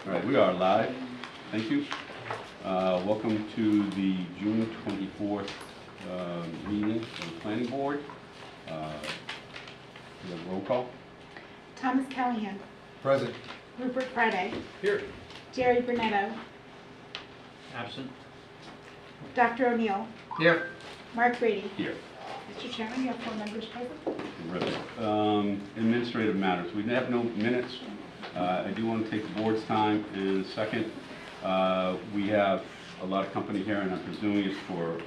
All right, we are live. Thank you. Welcome to the June 24th meeting of the Planning Board. We have roll call. Thomas Callahan. Present. Rupert Friday. Here. Jerry Brunetto. Absent. Dr. O'Neill. Here. Mark Brady. Here. Mr. Chairman, you have 4 members present. Terrific. Administrative matters. We have no minutes. I do want to take the board's time in a second. We have a lot of company here, and I'm presuming it's for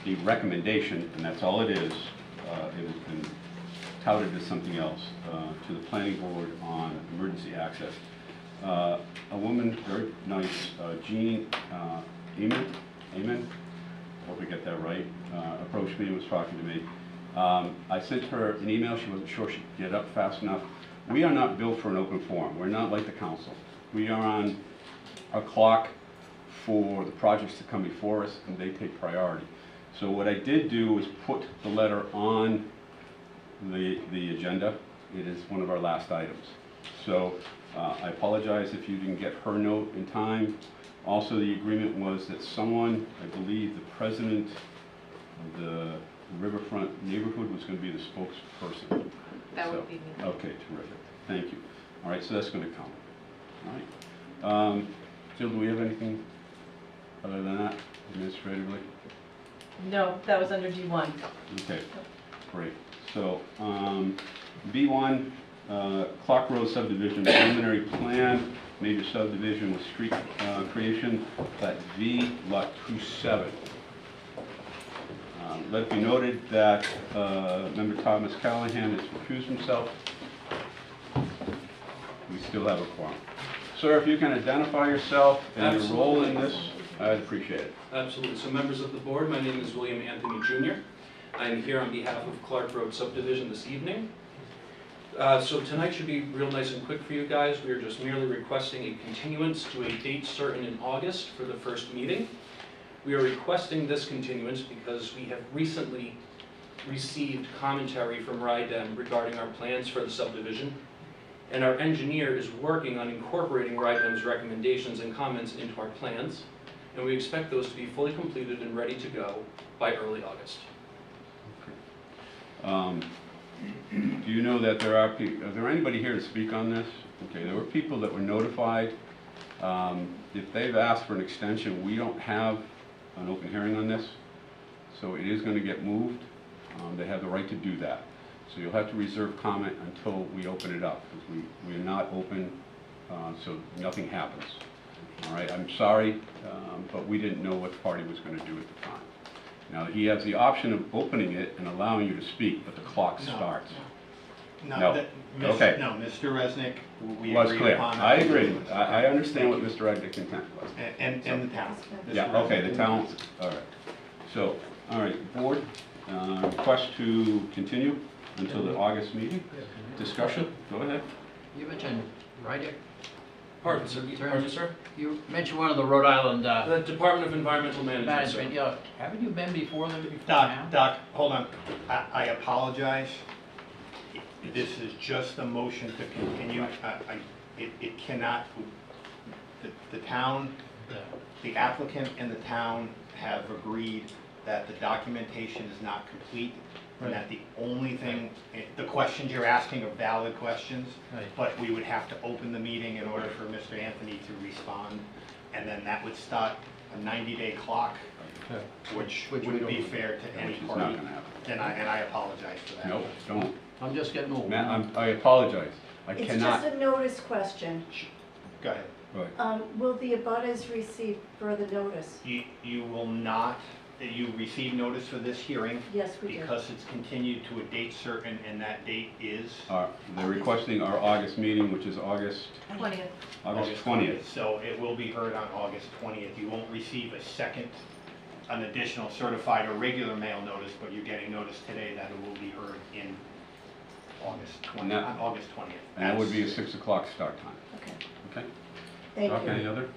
the recommendation, and that's all it is. It has been touted as something else to the planning board on emergency access. A woman, very nice, Jean Amen, I hope I get that right, approached me and was talking to me. I sent her an email. She wasn't sure she'd get up fast enough. We are not built for an open forum. We're not like the council. We are on a clock for the projects to come before us, and they take priority. So what I did do was put the letter on the agenda. It is one of our last items. So I apologize if you didn't get her note in time. Also, the agreement was that someone, I believe the president of the Riverfront neighborhood, was going to be the spokesperson. That would be me. Okay, terrific. Thank you. All right, so that's going to come. All right. Jill, do we have anything other than that administratively? No, that was under D1. Okay, great. So B1, Clark Road subdivision, preliminary plan, major subdivision with street creation, plat V, lot 27. Let it be noted that member Thomas Callahan has recused himself. We still have a quorum. Sir, if you can identify yourself and your role in this, I'd appreciate it. Absolutely. So members of the board, my name is William Anthony Jr. I'm here on behalf of Clark Road Subdivision this evening. So tonight should be real nice and quick for you guys. We are just merely requesting a continuance to a date certain in August for the first meeting. We are requesting this continuance because we have recently received commentary from RIDEM regarding our plans for the subdivision, and our engineer is working on incorporating RIDEM's recommendations and comments into our plans, and we expect those to be fully completed and ready to go by early August. Do you know that there are people, is there anybody here to speak on this? Okay, there were people that were notified. If they've asked for an extension, we don't have an open hearing on this, so it is going to get moved. They have the right to do that. So you'll have to reserve comment until we open it up, because we are not open, so nothing happens. All right, I'm sorry, but we didn't know what the party was going to do at the time. Now, he has the option of opening it and allowing you to speak, but the clock starts. No. Okay. No, Mr. Resnick, we Was agreed clear. upon. I agree. I understand what Mr. Reddick's intent was. And the town. Yeah, Mr. okay, Resnick. the town, all right. So, all right, board, request to continue until the August meeting. Discussion, go ahead. You mentioned Rydick. Pardon, sir? Pardon, sir? You mentioned one of the Rhode Island The Department of Environmental Management, sir. Yeah, haven't you been before them before now? Doc, hold on. I apologize. This is just a motion to continue. It cannot, the town, the applicant and the town have agreed that the documentation is not complete, and that the only thing, the questions you're asking are valid questions, Right. but we would have to open the meeting in order for Mr. Anthony to respond, and then that would start a 90-day clock, which we wouldn't be don't- fair to any Which is not party. gonna happen. And I apologize for that. No, don't. I'm just getting old. Matt, I apologize. I It's cannot. just a notice question. Go ahead. Go ahead. Will the abutters receive further notice? You will not, you receive notice for this hearing Yes, we do. because it's continued to a date certain, and that date is They're requesting our August meeting, which is August 20th. 20th. So it will be heard on August 20th. You won't receive an additional certified or regular mail notice, but you're getting notice today that it will be heard in August 20th, on August 20th. And that would be a 6 o'clock start time. Okay, Okay? thank Doc, any you. other?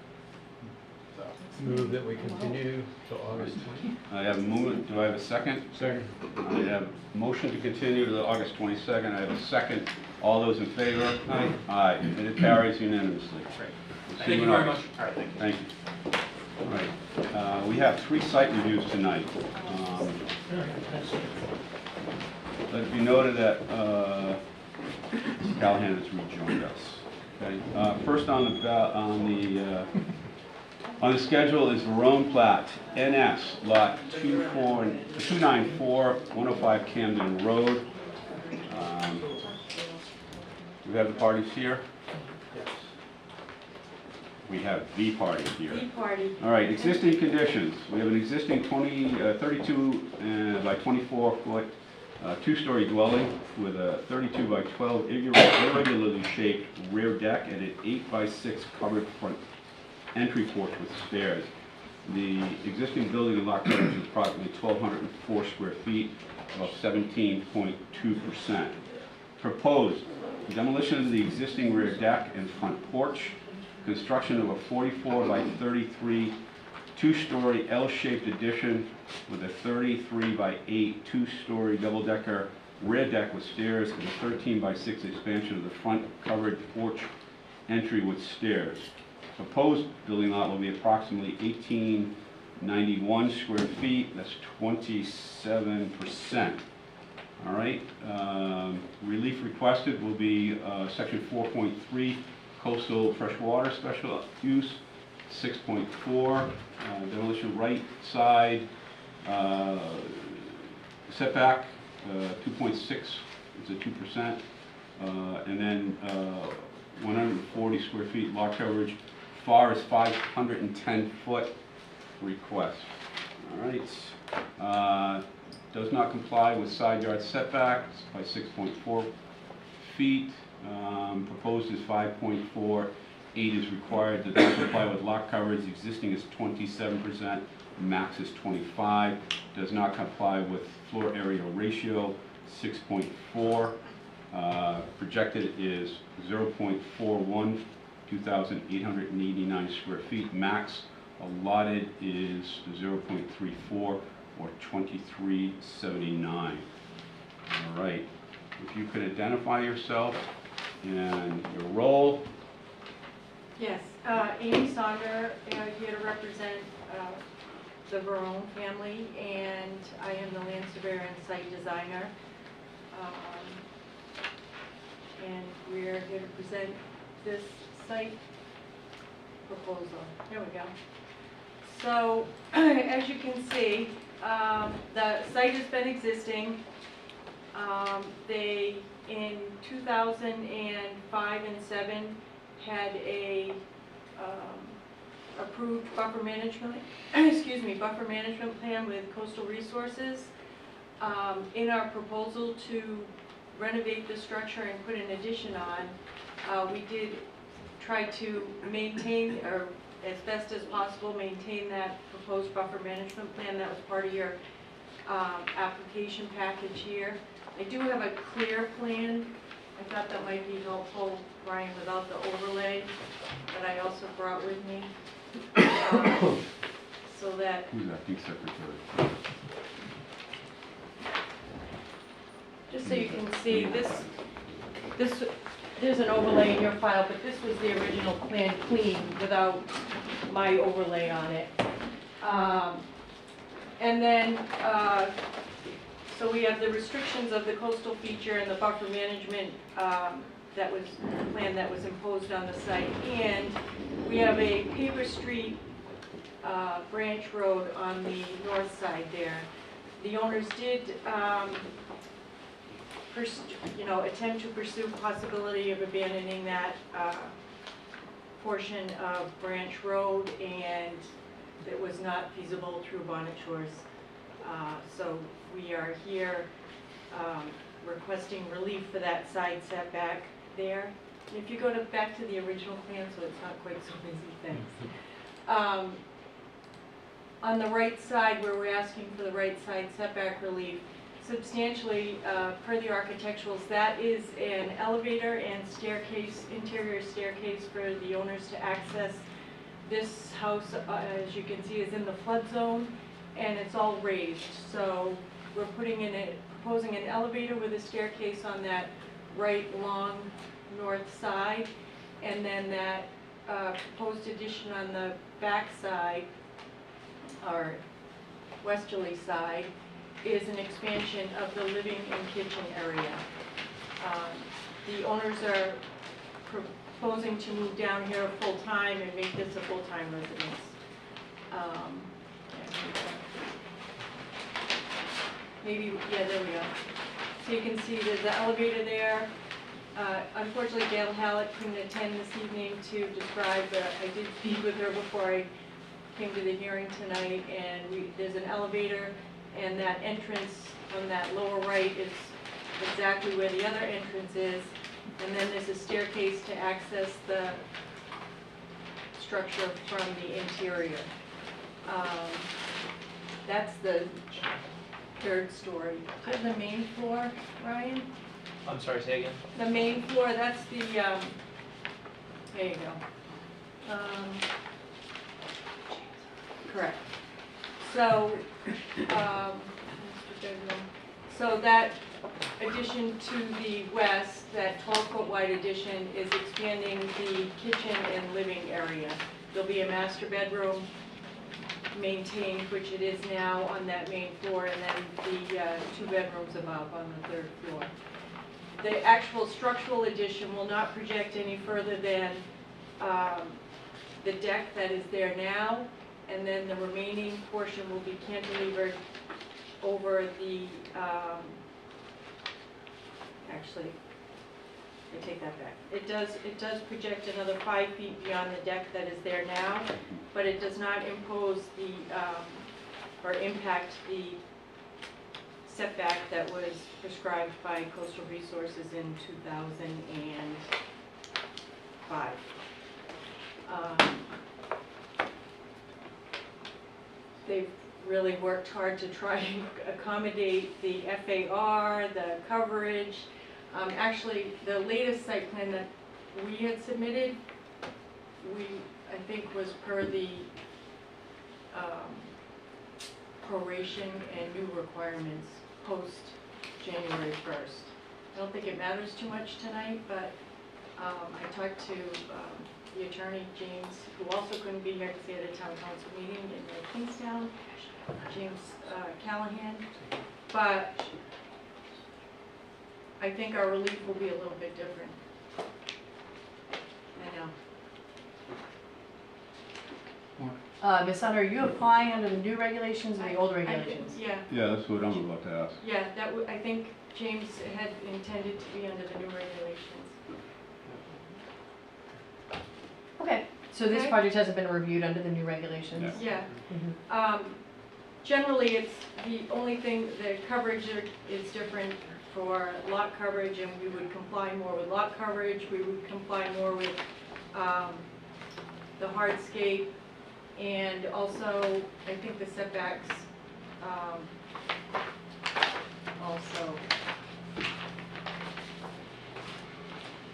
Move that we continue till August 20th. I have a movement. Do I have a second? Second. I have a motion to continue to August 22nd. I have a second. All those in favor? Aye. Aye. And it carries unanimously. Great. Thank you very much. All right, thank you. Thank you. All right, we have 3 site reviews tonight. Let it be noted that Callahan has rejoined us. Okay, first on the schedule is Verone Plat, NS, lot 294, 105 Camden Road. We have the parties here. We have the party here. Tea party. All right, existing conditions. We have an existing 32 by 24 foot, 2-story dwelling with a 32 by 12 irregularly shaped rear deck and an 8 by 6 covered front entry porch with stairs. The existing building and lot coverage is approximately 1,204 square feet, about 17.2%. Proposed demolition of the existing rear deck and front porch, construction of a 44 by 33 2-story L-shaped addition with a 33 by 8 2-story double-decker rear deck with stairs and a 13 by 6 expansion of the front covered porch entry with stairs. Proposed building lot will be approximately 1,891 square feet, that's 27%. All right, relief requested will be section 4.3, coastal freshwater special use, 6.4, demolition right side, setback, 2.6, it's a 2%, and then 140 square feet lot coverage, far as 510 foot request. All right. Does not comply with side yard setbacks by 6.4 feet. Proposed is 5.4. 8 is required. Does not comply with lot coverage. Existing is 27%. Max is 25. Does not comply with floor area ratio, 6.4. Projected is 0.41, 2,889 square feet. Max allotted is 0.34. or 2379. All right. If you could identify yourself and your role. Yes, Amy Sonder, here to represent the Verone family, and I am the land surveyor and site designer. And we're here to present this site proposal. Here we go. So, as you can see, the site has been existing. They, in 2005 and 7, had a approved buffer management, buffer management plan with Coastal Resources. In our proposal to renovate the structure and put an addition on, we did try to maintain, or as best as possible, maintain that proposed buffer management plan that was part of your application package here. I do have a clear plan. I thought that might be helpful, Brian, without the overlay that I also brought with me. So that Who's acting secretary? just so you can see, there's an overlay in your file, but this was the original plan clean without my overlay on it. And then, so we have the restrictions of the coastal feature and the buffer management plan that was imposed on the site. And we have a paper street branch road on the north side there. The owners did attempt to pursue possibility of abandoning that portion of Branch Road, and it was not feasible through Bonnet Shores. So we are here requesting relief for that side setback there. If you go back to the original plan, so it's not quite so busy, thanks. On the right side, where we're asking for the right side setback relief, substantially per the architecturals, that is an elevator and staircase, interior staircase for the owners to access. This house, as you can see, is in the flood zone, and it's all raised. So we're proposing an elevator with a staircase on that right long north side, and then that proposed addition on the back side, or westerly side, is an expansion of the living and kitchen area. The owners are proposing to move down here full-time and make this a full-time residence. Maybe, yeah, there we go. So you can see there's the elevator there. Unfortunately, Gail Hallett couldn't attend this evening to describe, but I did speak with her before I came to the hearing tonight, and there's an elevator, and that entrance on that lower right is exactly where the other entrance is, and then there's a staircase to access the structure from the interior. That's the third story. Do you have the main floor, Ryan? I'm sorry, say again? The main floor, that's the, there you go. Correct. So, so that addition to the west, that 12-foot wide addition, is expanding the kitchen and living area. There'll be a master bedroom maintained, which it is now on that main floor, and then the 2 bedrooms above on the 3rd floor. The actual structural addition will not project any further than the deck that is there now, and then the remaining portion will be cantilevered over the, actually, I take that back. It does project another 5 feet beyond the deck that is there now, but it does not impose the, or impact the setback that was prescribed by Coastal Resources in 2005. They've really worked hard to try and accommodate the FAR, the coverage. Actually, the latest site plan that we had submitted, I think was per the proration and new requirements post January 1st. I don't think it matters too much tonight, but I talked to the attorney, James, who also couldn't be here because he had a town council meeting in Kingstown, James Callahan, but I think our relief will be a little bit different. I know. Ms. Hunter, are you applying under the new regulations or the old regulations? Yeah, Yeah, that's what I'm about to ask. yeah, I think James had intended to be under the new regulations. Okay, so this Okay. project hasn't been reviewed under the new regulations? Yeah. Mhm. Generally, it's the only thing, the coverage is different for lot coverage, and we would comply more with lot coverage. We would comply more with the hardscape, and also, I think the setbacks also.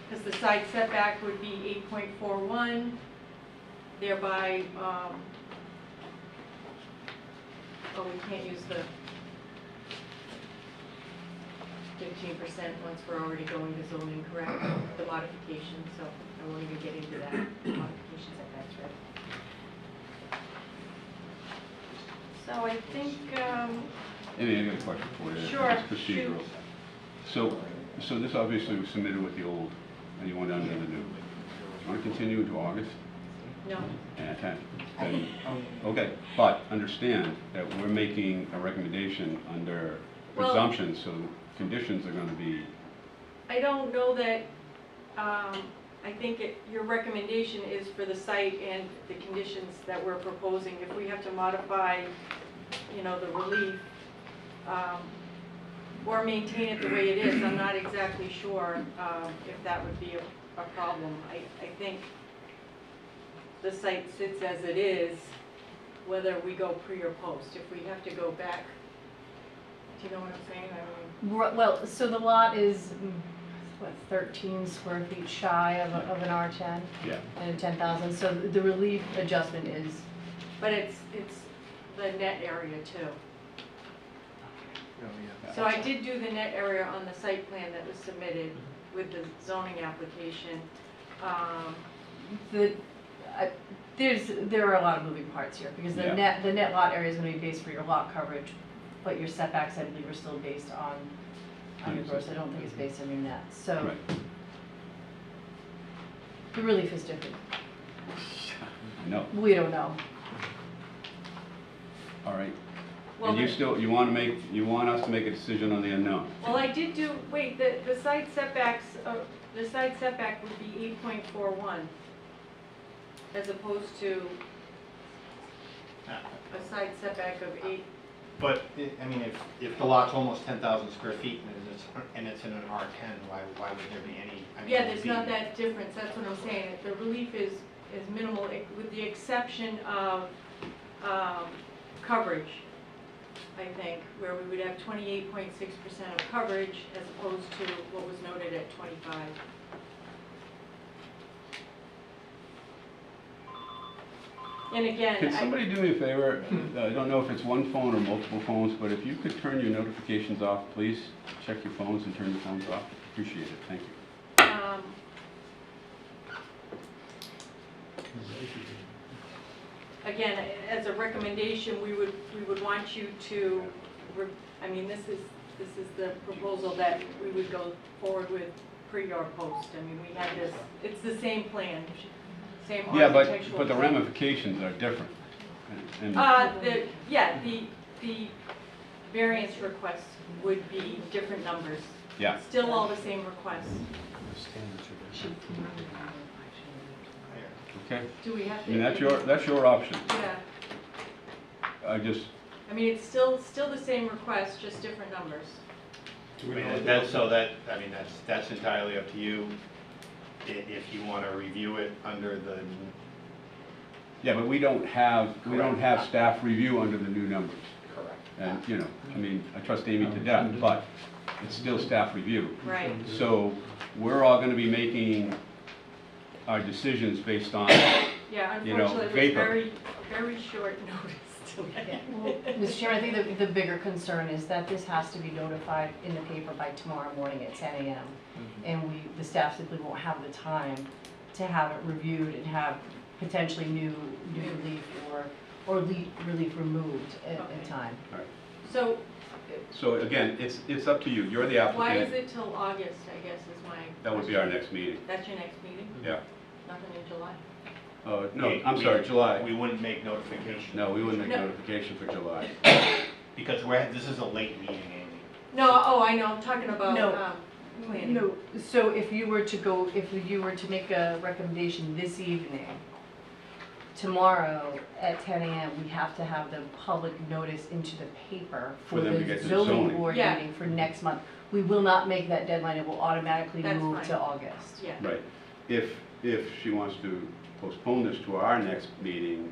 Because the side setback would be 8.41, thereby, oh, we can't use the 15% once we're already going to zoning, correct? The modification, so I won't even get into that. Modification setbacks, right? So I think, Amy, I got a question for you. Sure, It's procedural. So this obviously was submitted with the old, and you went under the new. You want to continue into August? no, Okay. Then, okay, but understand that we're making a recommendation under Well- presumption, so conditions are going to be, I don't know that, I think your recommendation is for the site and the conditions that we're proposing. If we have to modify, the relief, or maintain it the way it is, I'm not exactly sure if that would be a problem. I think the site sits as it is, whether we go pre or post. If we have to go back, do you know what I'm saying? Well, so the lot is, what, 13 square feet shy of an R10 yeah. and 10,000, so the relief adjustment is, But it's the net area too. So I did do the net area on the site plan that was submitted with the zoning application. There are a lot of moving parts here, because the Yeah. net lot area is gonna be based for your lot coverage, but your setbacks, I believe, are still based on your gross. I don't think it's based on your net, so Right. the relief is different. No, We don't know. all right. Well, And you the- still, you want us to make a decision on the unknown? Well, I did do, wait, the side setbacks, the side setback would be 8.41 as opposed to a side setback of 8. But, I mean, if the lot's almost 10,000 square feet and it's in an R10, why would there be any? I mean, Yeah, it would there's be- not that difference, that's what I'm saying. The relief is minimal, with the exception of coverage, I think, where we would have 28.6% of coverage as opposed to what was noted at 25. And again, Can somebody do me a favor? I don't know if it's one phone or multiple phones, but if you could turn your notifications off, please. Check your phones and turn your phones off. Appreciate it, thank you. Again, as a recommendation, we would want you to, I mean, this is the proposal that we would go forward with pre your post. I mean, we had this, it's the same plan, same Yeah, architectural. but the plan. ramifications are different. And- The variance requests would be different numbers. Yeah, Still all the same requests. okay. Do we have I to? mean, that's your option. Yeah, I just, I mean, it's still the same request, just different numbers. I mean, I mean, that's entirely up to you. If you want to review it under the, yeah, but we don't have staff review under the new numbers. correct. And, you know, I mean, I trust Amy to death, but it's still staff review. Right. So we're all gonna be making our decisions based on, Yeah, You know, unfortunately, it vapor. was very short notice tonight. Mr. Chairman, I think the bigger concern is that this has to be notified in the paper by tomorrow morning at 10 a.m. And the staff simply won't have the time to have it reviewed and have potentially new relief or relief removed in time. So so again, it's up to you. You're the applicant. why is it till August, I guess, is my That would be our question. next meeting. That's your next meeting? Yeah. Nothing in July? No, I'm sorry, July. We wouldn't make notification. No, we wouldn't make No. notification for July. Because this is a late meeting, Amy. No, I know, I'm talking about, No. planning. No, so if you were to make a recommendation this evening, tomorrow at 10 a.m., we have to have the public notice into the paper For for them to the get to the zoning zoning. board Yeah. meeting for next month. We will not make that deadline, it will automatically That's move fine. to August. Yeah, Right. If she wants to postpone this to our next meeting,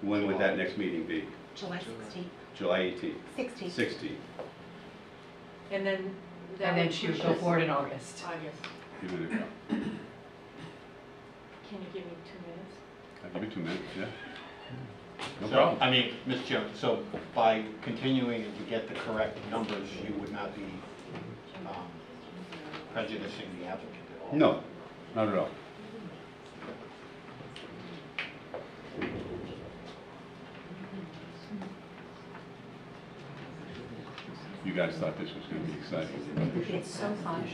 when would that next meeting be? July 16th. July 18th? 16th. 16th. and then that And then would she would push go us forward in August. August. Give it a go. Can you give me 2 minutes? I'll give you 2 minutes, yeah. No So, problem. I mean, Mr. Chairman, so by continuing to get the correct numbers, you would not be prejudicing the applicant at all? No, not at all. You guys thought this was going to be exciting. It's so fun.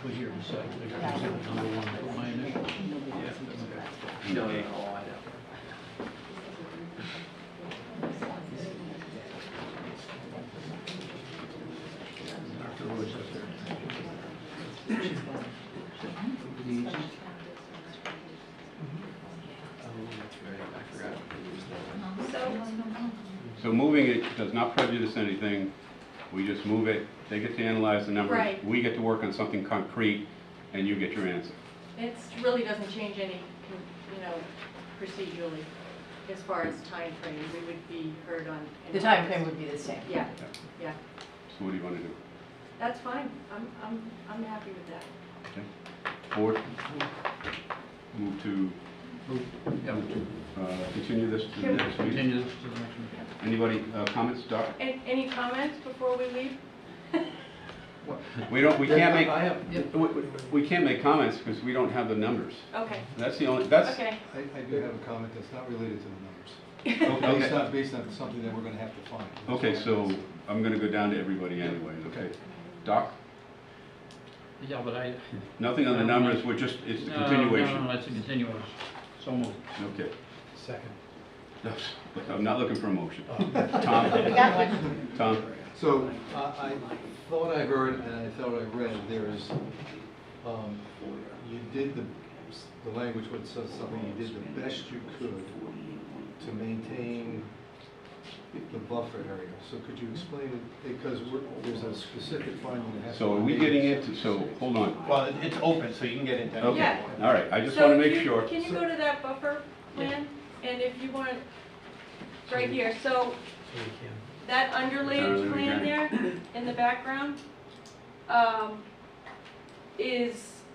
Put here beside it. Number one, put my initial. No, I know. Dr. Roy's up there. I forgot. So moving it does not prejudice anything. We just move it, they get to analyze the numbers. Right. We get to work on something concrete, and you get your answer. It really doesn't change any, procedurally, as far as time frame. We would be heard on. in The time August. frame would be the same. Yeah, yeah, So what do you want to do? that's fine. I'm happy with that. Board? Move to continue this to the next meeting? Continue this to the next meeting. Anybody, comments, Doc? Any comments before we leave? We can't make, I have, yeah. we can't make comments because we don't have the numbers. Okay, That's the only, that's, okay. I do have a comment that's not related to the numbers. okay. Based on something that we're gonna have to find. Okay, so I'm gonna go down to everybody anyway, okay? Doc, Yeah, but I. nothing on the numbers, we're just, it's a continuation. No, it's a continuation. So moved. Okay. Second. I'm not looking for a motion. Oh. Tom? We got one. Tom? So, I thought I heard, and I thought I read, there is, you did the language would say something, you did the best you could to maintain the buffer area. So could you explain it, because there's a specific finding that has to be So are we made. getting into, so, hold on. Well, it's open, so you can get into it. Okay, Yeah. all right, I just So wanna if make you- sure. Can you go to that buffer plan? And if you want, right here, so So we can. that underlaid plan there in the background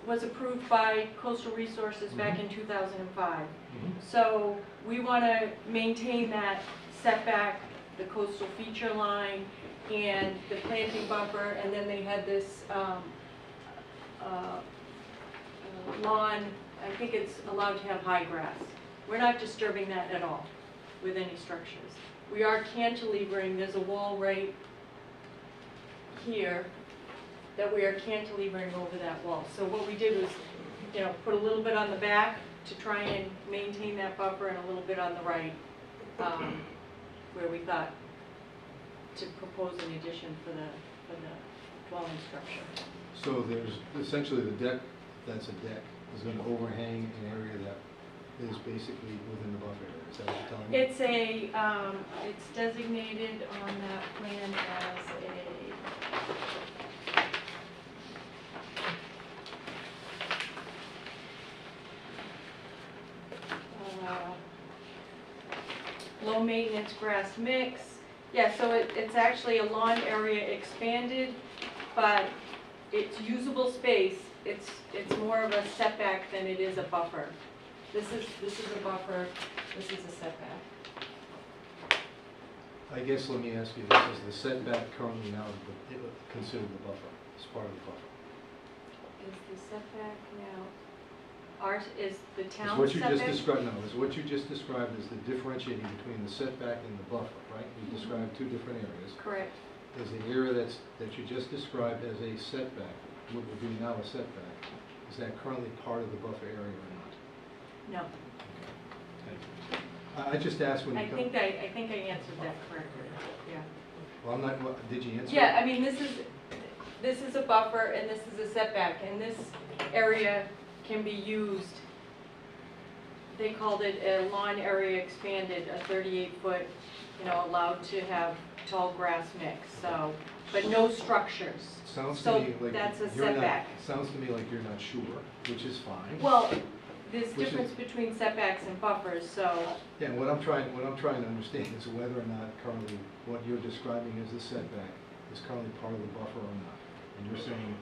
was approved by Coastal Resources back in 2005. So we want to maintain that setback, the coastal feature line, and the planting buffer, and then they had this lawn, I think it's allowed to have high grass. We're not disturbing that at all with any structures. We are cantilevering, there's a wall right here that we are cantilevering over that wall. So what we did was, you know, put a little bit on the back to try and maintain that buffer and a little bit on the right, where we thought to propose an addition for the dwelling structure. So there's, essentially the deck, that's a deck, is gonna overhang an area that is basically within the buffer area, is that what you're telling me? It's a, it's designated on that plan as a, low maintenance grass mix. Yeah, so it's actually a lawn area expanded, but it's usable space. It's more of a setback than it is a buffer. This is a buffer, this is a setback. I guess let me ask you this, is the setback currently now considered the buffer, as part of the buffer? Is the setback now, ours is the Is town what you just setback? described, no, is what you just described is the differentiating between the setback and the buffer, right? You described two different areas. Correct. Is the area that you just described as a setback, what would be now a setback, is that currently part of the buffer area or not? No, I just asked when you I come. think I answered that correctly, yeah. Well, I'm not, did you answer? Yeah, I mean, this is a buffer and this is a setback, and this area can be used, they called it a lawn area expanded, a 38-foot, you know, allowed to have tall grass mix, so, but no structures. Sounds to So me like that's a you're not, setback. sounds to me like you're not sure, which is fine. Well, there's Which is- difference between setbacks and buffers, so, Yeah, what I'm trying to understand is whether or not currently what you're describing as a setback is currently part of the buffer or not. And you're saying,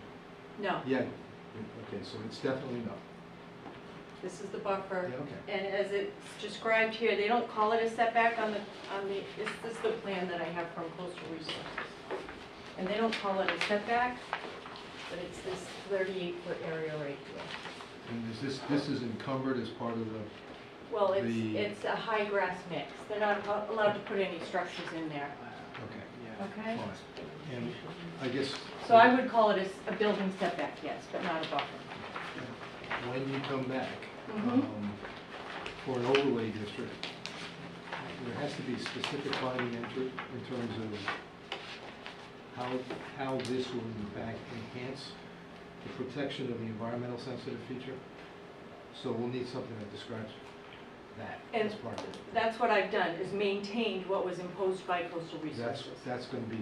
no, yeah, okay, so it's definitely no. this is the buffer. Yeah, okay. And as it's described here, they don't call it a setback on the, this is the plan that I have from Coastal Resources. And they don't call it a setback, but it's this 38-foot area right here. And is this is encumbered as part of the, Well, The- it's a high grass mix. They're not allowed to put any structures in there, okay, okay? fine. And I guess. So I would call it a building setback, yes, but not a buffer. When you come back, Mhm. for an overlay district, there has to be specific finding in terms of how this will in fact enhance the protection of the environmental sensitive feature. So we'll need something that describes that And as part of it. that's what I've done, is maintained what was imposed by Coastal Resources. That's going to be,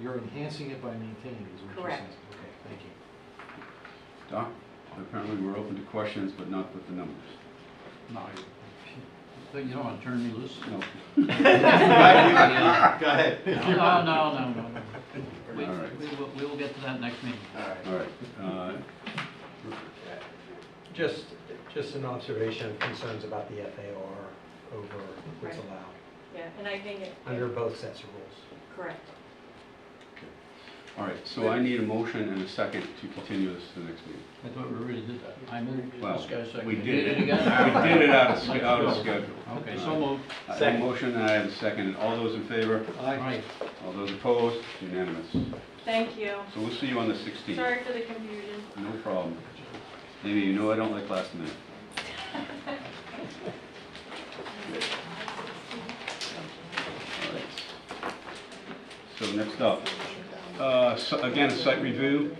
you're enhancing it by maintaining is what you're saying. Correct. Okay, thank you. Doc, apparently we're open to questions, but not with the numbers. No, you don't want to turn me loose? No. Go ahead. No. We All right. will get to that next meeting. All right. Just an observation of concerns about the FAR over what's Right. allowed, Yeah, and I think under both sets of rules. correct. All right, so I need a motion and a second to continue this to the next meeting. I thought we already did that. I moved, Well, this guy seconded. we You did it. again? We did it out of schedule. Okay, so moved. I have a motion and I have a second. All those in favor? Aye. All those opposed? Unanimous. Thank you. So we'll see you on the 16th. Sorry for the confusion. No problem. Amy, you know I don't like last minute. All right. So next up, again, a site review.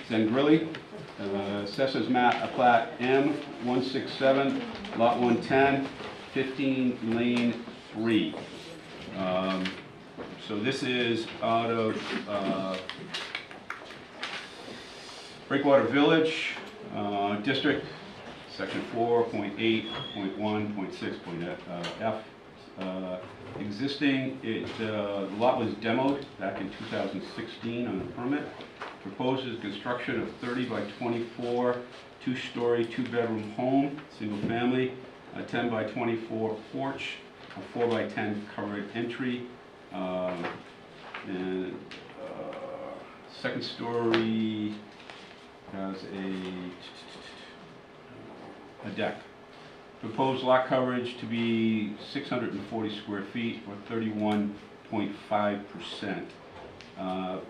Zangrilli, assessors map, a plat M167, lot 110, 15 lane 3. So this is out of Breakwater Village, District, Section 4.8.1.6.f. Existing, the lot was demoed back in 2016 on a permit. Proposes construction of 30 by 24, two-story, two-bedroom home, single family, a 10 by 24 porch, a 4 by 10 covered entry, and second story has a deck. Proposed lot coverage to be 640 square feet or 31.5%.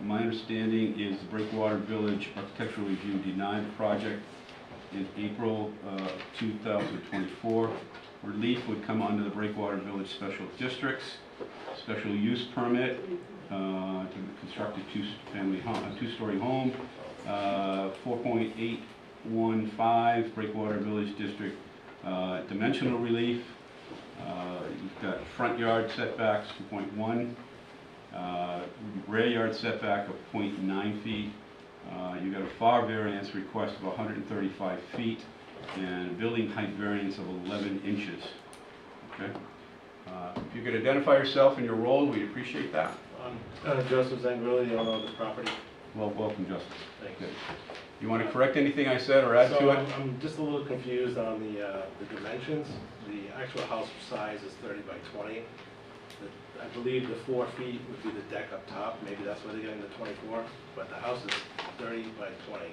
My understanding is the Breakwater Village Architectural Review denied the project in April 2024. Relief would come under the Breakwater Village Special Districts, special use permit to construct a two-story home, 4.815 Breakwater Village District dimensional relief. You've got front yard setbacks 2.1. Rear yard setback of 0.9 feet. You've got a FAR variance request of 135 feet and a building height variance of 11 inches. Okay. If you could identify yourself and your role, we'd appreciate that. Joseph Zangrilli, the owner of the property. Well, welcome, Justice. Thank you. You want to correct anything I said or add to So it? I'm just a little confused on the dimensions. The actual house size is 30 by 20. I believe the 4 feet would be the deck up top. Maybe that's where they're getting the 24, but the house is 30 by 20.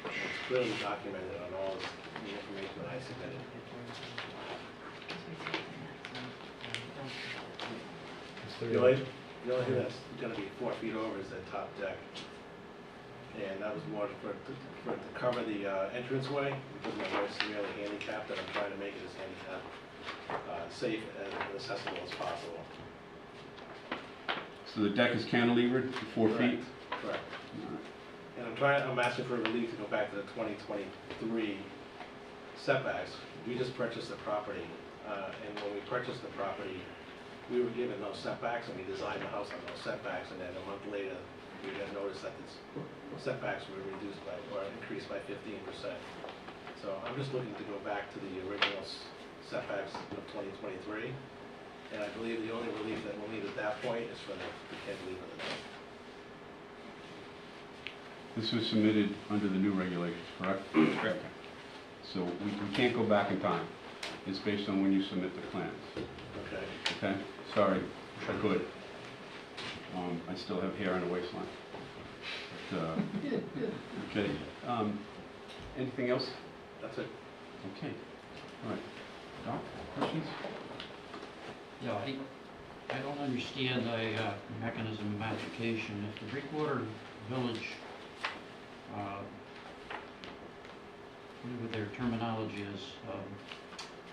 It's clearly documented on all the information that I submitted. The only thing that's gonna be 4 feet over is that top deck. And that was more to cover the entranceway, because my wife's severely handicapped, and I'm trying to make it as handicap safe and accessible as possible. So the deck is cantilevered, 4 feet? Correct. And I'm asking for relief to go back to the 2023 setbacks. We just purchased the property, and when we purchased the property, we were given those setbacks, and we designed the house on those setbacks, and then a month later, we got notice that the setbacks were reduced by, or increased by 15%. So I'm just looking to go back to the original setbacks of 2023, and I believe the only relief that we'll need at that point is for the cantilever of the deck. This was submitted under the new regulations, correct? Correct. Okay. So we can't go back in time. It's based on when you submit the plans. Okay. Okay? Sorry, wish I could. I still have hair on the waistline. But, okay. Anything else? That's it. Okay. All right. Doc, questions? Yeah, I don't understand the mechanism of application. If the Breakwater Village, whatever their terminology is,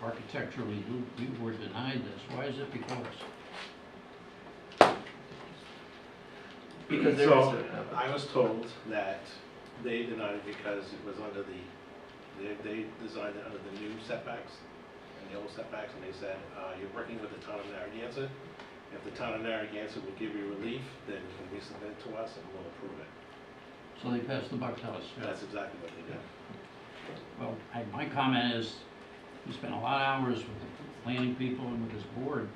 architecturally, we were denied this, why is it before us? Because so, I was told that they denied it because it was under they designed it under the new setbacks and the old setbacks, and they said, you're working with the town of Narragansett. If the town of Narragansett will give you relief, then you can resubmit it to us and we'll approve it. So they passed the buck to us. That's exactly what they did. Well, my comment is, we spent a lot of hours with the planning people and with this board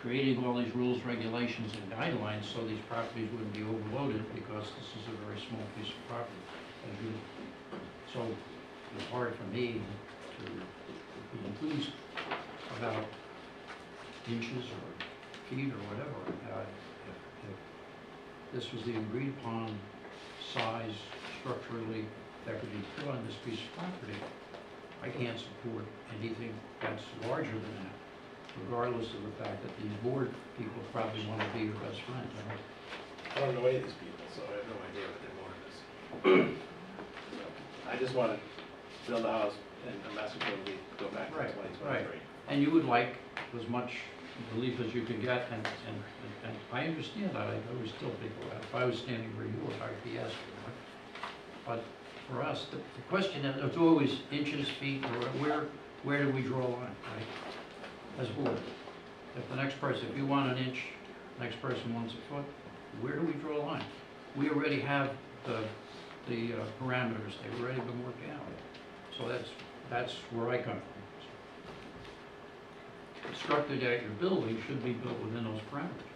creating all these rules, regulations, and guidelines so these properties wouldn't be overloaded, because this is a very small piece of property. So it's hard for me to be enthused about inches or feet or whatever. If this was the agreed upon size structurally that could be put on this piece of property, I can't support anything that's larger than that, regardless of the fact that these board people probably want to be your best friend. I don't know any of these people, so I have no idea what their motive is. So, I just want to build a house, and I'm asking for we go back to Right, 2023. And you would like as much relief as you could get, and I understand that, I always tell people that, if I was standing where you were, I'd be asking for it. But for us, the question is, it's always inches, feet, or where do we draw a line, right? As a board. If the next person, if you want an inch, next person wants a foot, where do we draw a line? We already have the parameters, they've already been worked out. So that's where I come from. The structure that you're building should be built within those parameters.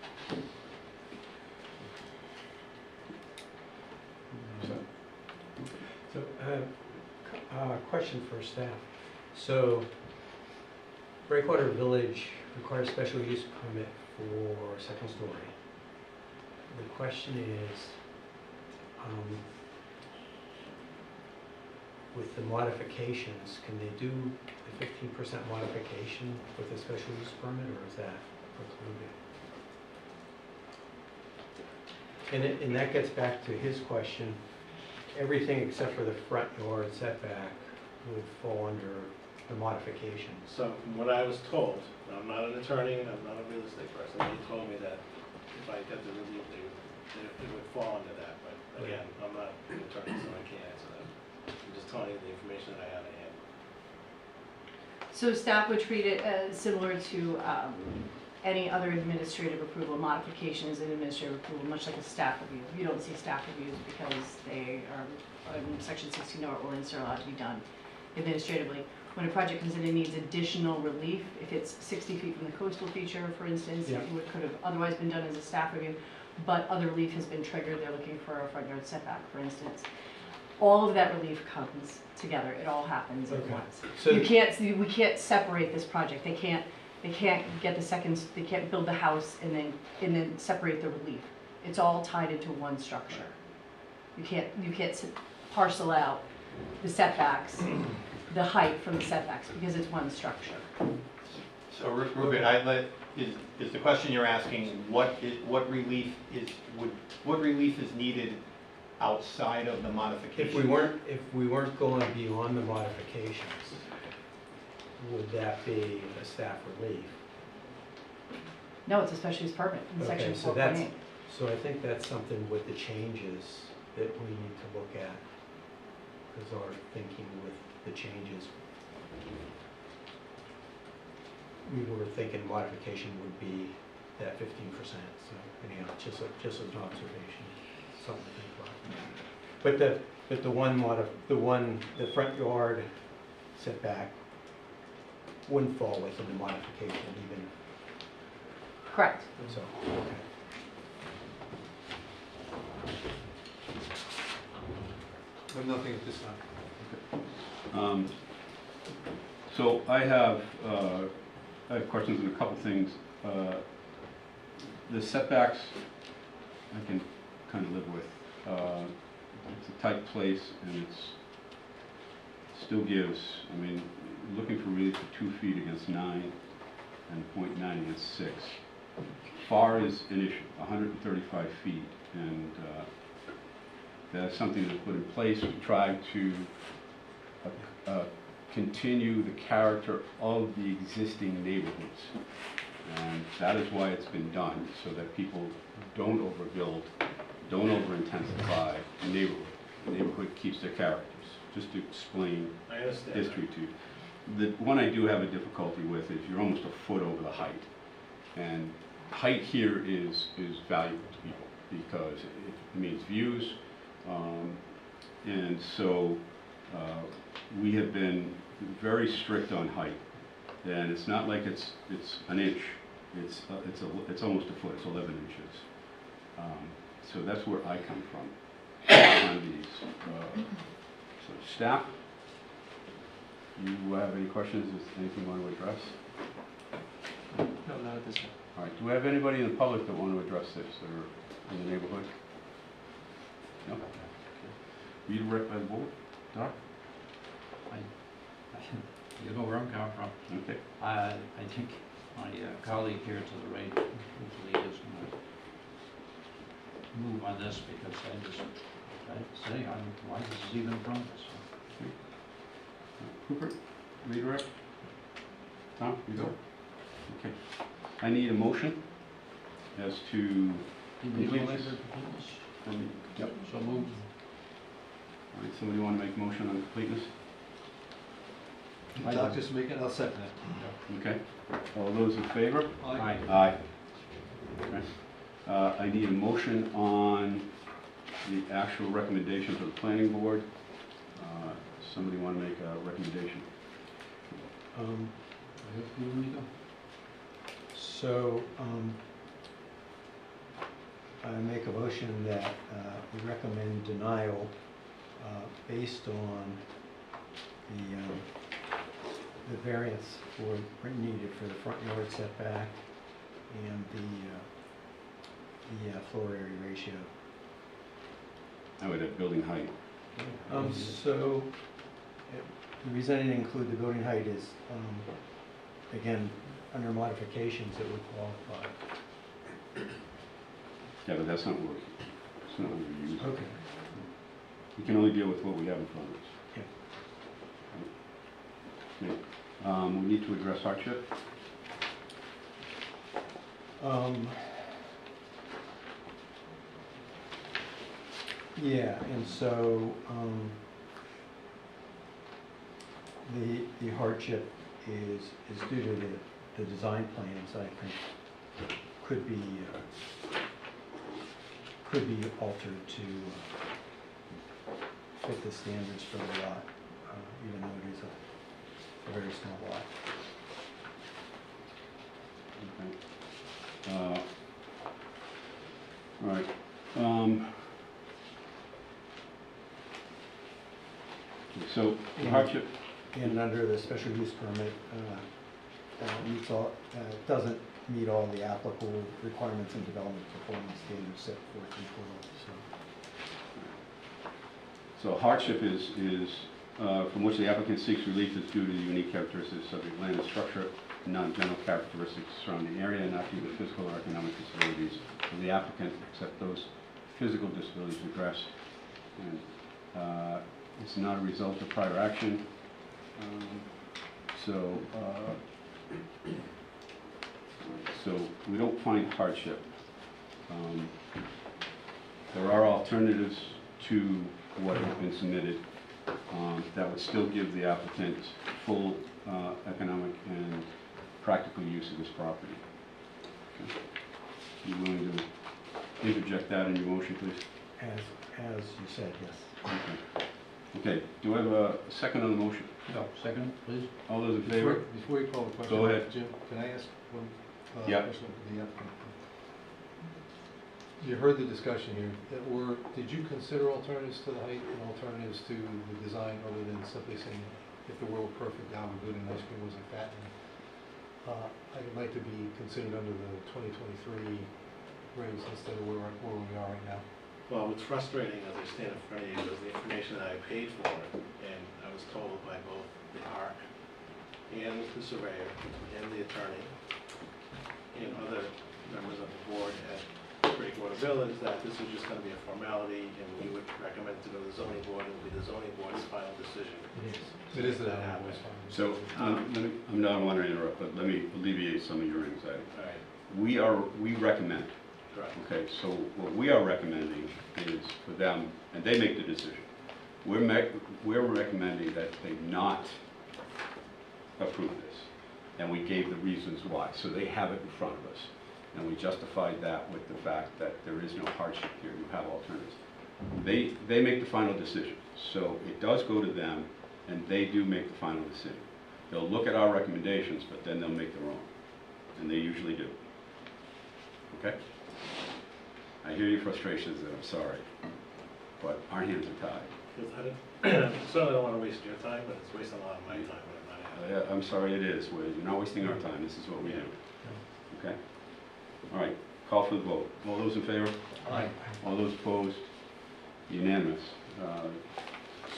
So, question for staff. So, Breakwater Village requires special use permit for second story. The question is, with the modifications, can they do the 15% modification with a special use permit, or is that precluded? And that gets back to his question. Everything except for the front yard setback would fall under the modifications. So from what I was told, I'm not an attorney and I'm not a real estate person, they told me that if I get the relief, it would fall under that. But again, I'm not an attorney, so I can't answer that. I'm just telling you the information that I have at hand. So staff would treat it as similar to any other administrative approval. Modification is an administrative approval, much like a staff review. You don't see staff reviews because they are, in section 16 of our ordinance, are allowed to be done administratively. When a project comes in and needs additional relief, if it's 60 feet from the coastal feature, for instance, Yeah. it could have otherwise been done as a staff review, but other relief has been triggered. They're looking for a front yard setback, for instance. All of that relief comes together. It all happens at Okay. once. So We can't separate this project. They can't get the second, they can't build the house and then separate the relief. It's all tied into one structure. You can't parcel out the setbacks, the height from the setbacks, because it's one structure. So Ruben, is the question you're asking, what relief is needed outside of the modification? if we weren't going beyond the modifications, would that be a staff relief? No, it's a special use permit in section 4.8. So I think that's something with the changes that we need to look at, because our thinking with the changes, we were thinking modification would be that 15%. So anyhow, just as an observation, something to think about. But the front yard setback wouldn't fall within the modification even. Correct. So, okay. Nothing at this time. So I have questions on a couple things. The setbacks, I can kind of live with. It's a tight place, and it still gives, I mean, looking for relief for 2 feet against 9 and 0.9 against 6. FAR is an issue, 135 feet, and that's something that's put in place to try to continue the character of the existing neighborhoods. And that is why it's been done, so that people don't overbuild, don't over-intensify the neighborhood. The neighborhood keeps their characters, just to explain I understand. history to you. The one I do have a difficulty with is you're almost a foot over the height. And height here is valuable to people because it means views. And so we have been very strict on height. And it's not like it's an inch. It's almost a foot. It's 11 inches. So that's where I come from on these. So staff, you have any questions? Is anything you want to address? No, not at this time. All right. Do we have anybody in the public that want to address this or in the neighborhood? redirect by the board? Doc? You know where I'm coming from. Okay. I think my colleague here to the right, hopefully is gonna move on this because I say, why this is even in front of us. Cooper, redirect? Tom, you go? Okay. I need a motion as to completeness. Yep. So moved. All right, somebody want to make a motion on completeness? Doc just make it, I'll second it. Okay. All those in favor? Aye. Aye. Okay. I need a motion on the actual recommendation for the planning board. Somebody want to make a recommendation? So, I make a motion that we recommend denial based on the variance needed for the front yard setback and the floor area ratio. I would have building height. So, the reason I didn't include the building height is, again, under modifications, it would qualify. Yeah, but that's not what we're using. Okay. We can only deal with what we have in front of us. Yeah. Okay. We need to address hardship. Yeah, and so, the hardship is due to the design plans, I think, could be altered to fit the standards for the lot, even though it is a very small lot. Okay. All right. So the hardship, And under the special use permit, doesn't meet all the applicable requirements and development performance standards set forth in so hardship is from which the applicant seeks relief is due to the unique characteristics of the land and structure, non-general characteristics surrounding the area, not due to physical or economic disabilities of the applicant, except those physical disabilities addressed. And it's not a result of prior action. So we don't find hardship. There are alternatives to what has been submitted that would still give the applicant full economic and practical use of this property. Okay. You willing to interject that in your motion, please? As you said, yes. Okay. Okay, do I have a second on the motion? No, second, please. All those in favor? Before you call the question. Go ahead. Jim, can I ask one Yeah. question to the applicant? You heard the discussion here. Did you consider alternatives to the height and alternatives to the design other than simply saying if the world were perfect, now we're good and ice cream wasn't fat? I'd like to be considered under the 2023 regs instead of where we are right now. Well, what's frustrating as I stand in front of you is the information that I paid for, and I was told by both the ARC and the surveyor and the attorney and other members of the board at Breakwater Village that this is just going to be a formality and we would recommend to go to the zoning board and it will be the zoning board's final decision. It is the That board's happens. finding. So, I don't want to interrupt, but let me alleviate some of your anxiety. All right, We recommend, correct. okay, so what we are recommending is for them, and they make the decision. We're recommending that they not approve this, and we gave the reasons why, so they have it in front of us. And we justified that with the fact that there is no hardship here, you have alternatives. They make the final decision, so it does go to them, and they do make the final decision. They'll look at our recommendations, but then they'll make their own, and they usually do. Okay? I hear your frustrations, and I'm sorry, but our hands are tied. Because I certainly don't want to waste your time, but it's wasting a lot of my time when I'm not I'm sorry it is. You're not wasting our time. This is what we do. Okay? All right. Call for the vote. All those in favor? Aye. All those opposed? Unanimous.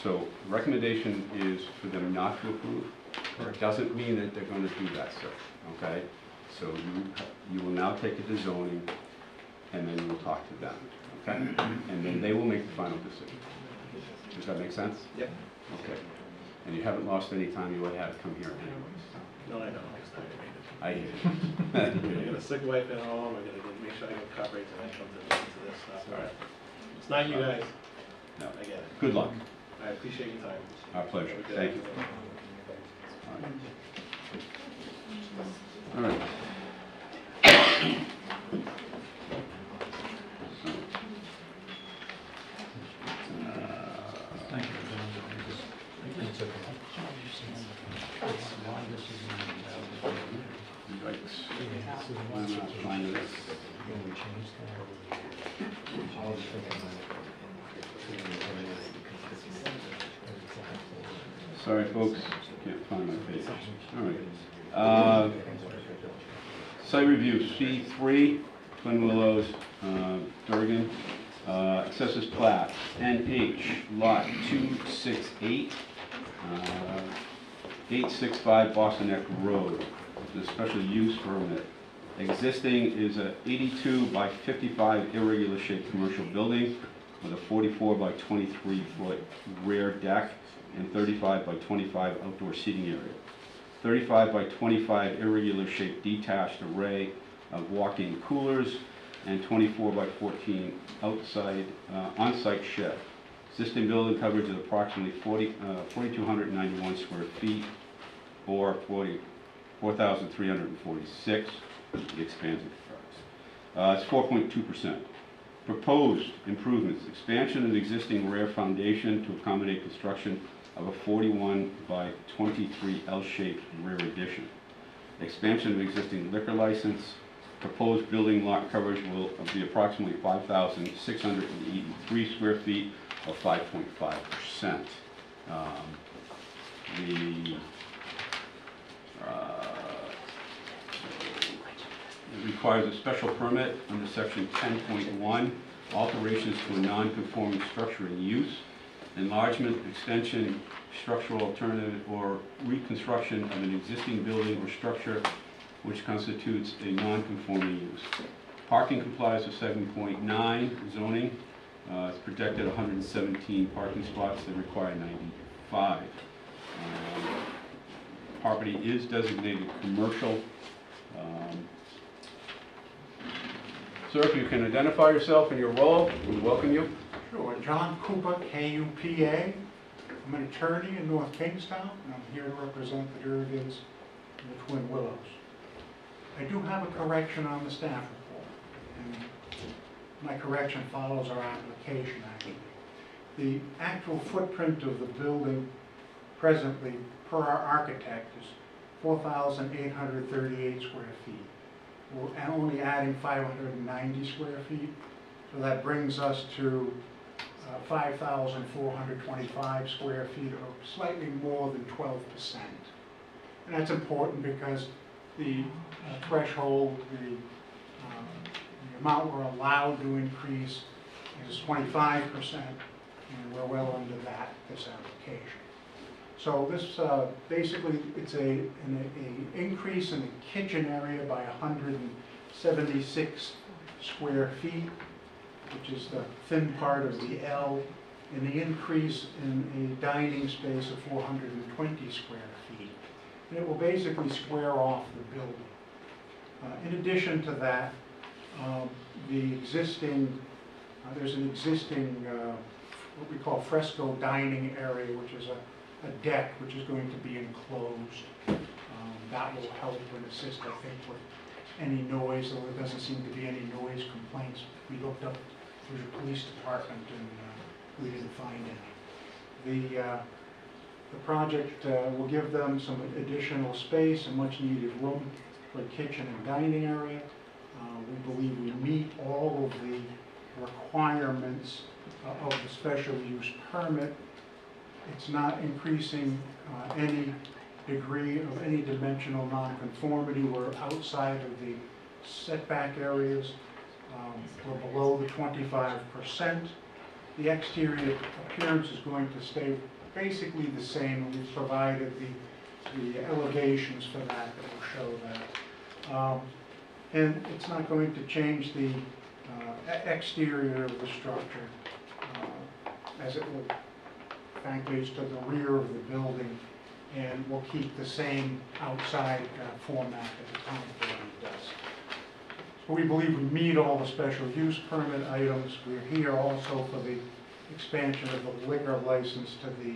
So recommendation is for them not to approve. It doesn't mean that they're going to do that, sir, okay? So you will now take it to zoning, and then we'll talk to them, okay? And then they will make the final decision. Does that make sense? Yep. Okay. And you haven't lost any time you would have to come here anyways. No, I don't, next time. I I got a sick wife at home, I gotta make sure I get coverage and I come to this stuff. All right. It's not you guys, No. I get it. Good luck. I appreciate your time. Our pleasure. Have a good Thank you. afternoon. All right. Thank you. It's okay. Why this is Right. I'm not finding this. Sorry, folks, can't find my page. All right. Site review, C3, Twin Willows, Durgan. Assessors plat, NH, lot 268, 865 Boston Neck Road. It's a special use permit. Existing is a 82 by 55 irregular shaped commercial building with a 44 by 23 foot rear deck and 35 by 25 outdoor seating area. 35 by 25 irregular shaped detached array of walk-in coolers and 24 by 14 outside on-site shed. Existing building coverage is approximately 4,291 square feet or 4,346. The expanded price. It's 4.2%. Proposed improvements: expansion of the existing rear foundation to accommodate construction of a 41 by 23 L-shaped rear addition. Expansion of existing liquor license. Proposed building lot coverage will be approximately 5,683 square feet, or 5.5%. It requires a special permit under section 10.1, alterations to a non-conforming structure in use, enlargement, extension, structural alternative, or reconstruction of an existing building or structure which constitutes a non-conforming use. Parking complies with 7.9 zoning. It's projected 117 parking spots that require 95. Property is designated commercial. Sir, if you can identify yourself and your role, we welcome you. Sure, John Cooper, KUPA. I'm an attorney in North Kingstown, and I'm here to represent the Durgans and the Twin Willows. I do have a correction on the staff report, and my correction follows our application, actually. The actual footprint of the building presently, per our architect, is 4,838 square feet. We're only adding 590 square feet, so that brings us to 5,425 square feet, or slightly more than 12%. And that's important because the threshold, the amount we're allowed to increase is 25%, and we're well under that this application. So this basically, it's an increase in the kitchen area by 176 square feet, which is the thin part of the L, and the increase in a dining space of 420 square feet. And it will basically square off the building. In addition to that, there's an existing what we call fresco dining area, which is a deck which is going to be enclosed. That will help and assist, I think, with any noise, though there doesn't seem to be any noise complaints. We looked up through the police department and we didn't find any. The project will give them some additional space and much needed room for a kitchen and dining area. We believe we meet all of the requirements of the special use permit. It's not increasing any degree of any dimensional nonconformity. We're outside of the setback areas. We're below the 25%. The exterior appearance is going to stay basically the same, and we've provided the elevations for that will show that. And it's not going to change the exterior of the structure, as it will, frankly, it's to the rear of the building, and will keep the same outside format that the town building does. So we believe we meet all the special use permit items. We're here also for the expansion of the liquor license to the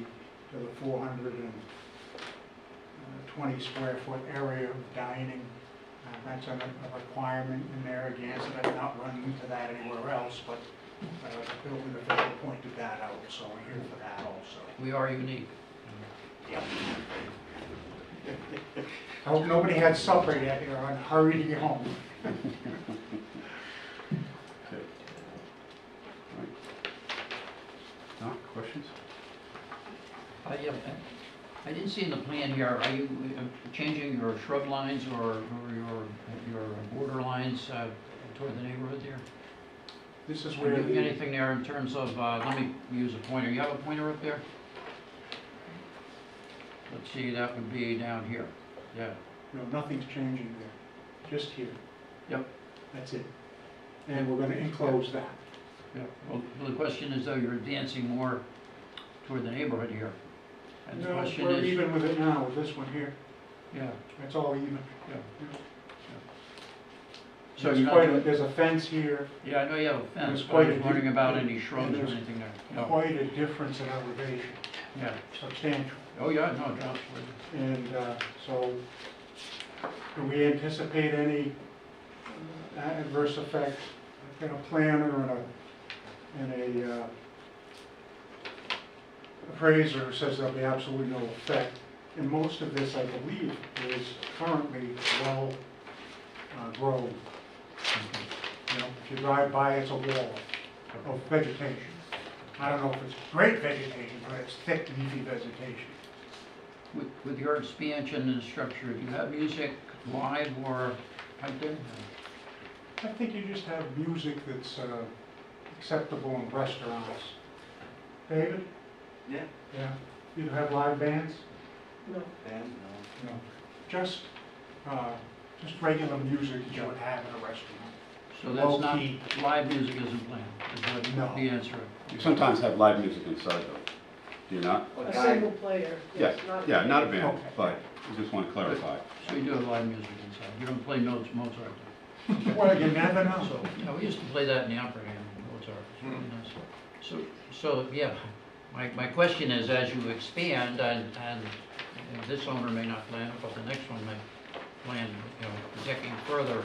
420 square foot area of dining. That's a requirement in Narragansett. I've not run into that anywhere else, but the building official pointed that out, so we're here for that also. We are unique. Yep. I hope nobody had supper yet here. I'm hurry to get home. Okay. All right. Doc, questions? Yeah, I didn't see in the plan here, are you changing your shrub lines or your border lines toward the neighborhood there? This is Are where you doing anything there in terms of, let me use a pointer. You have a pointer up there? Let's see, that would be down here. Yeah. No, nothing's changing there, just here. Yep. That's it. And we're going to enclose that. Yeah. Well, the question is though, you're advancing more toward the neighborhood here. And the No, question we're is, even with it now, with this one here. yeah. It's all even. Yeah. So There's you're not quite a, doing, there's a fence here, yeah, I know you have a fence, There's but I quite was a wondering deep- about any shrubs or there's anything there. No. quite a difference in elevation, Yeah. substantial. Oh, yeah, no, drops. And so, do we anticipate any adverse effect? I've got a planner and a appraiser who says there'll be absolutely no effect. And most of this, I believe, is currently well grown. You know, if you drive by, it's a wall of vegetation. I don't know if it's great vegetation, but it's thick, leafy vegetation. With your expansion and structure, do you have music live or piped in? I think you just have music that's acceptable in restaurants. David? Yeah. Yeah. You have live bands? No. And No. Just regular music that you would have in a restaurant. So that's not, Low-key. live music isn't planned, is what No. the answer. You sometimes have live music inside though, do you not? a single player. Yes, yeah, not a band, Okay. but I just want to clarify. So you do have live music inside, you don't play notes, Mozart. Well, you never know. So, yeah, we used to play that in the opera game, Mozart, it's really nice. So, yeah, my question is, as you expand, and this owner may not plan it, but the next one may plan, you know, projecting further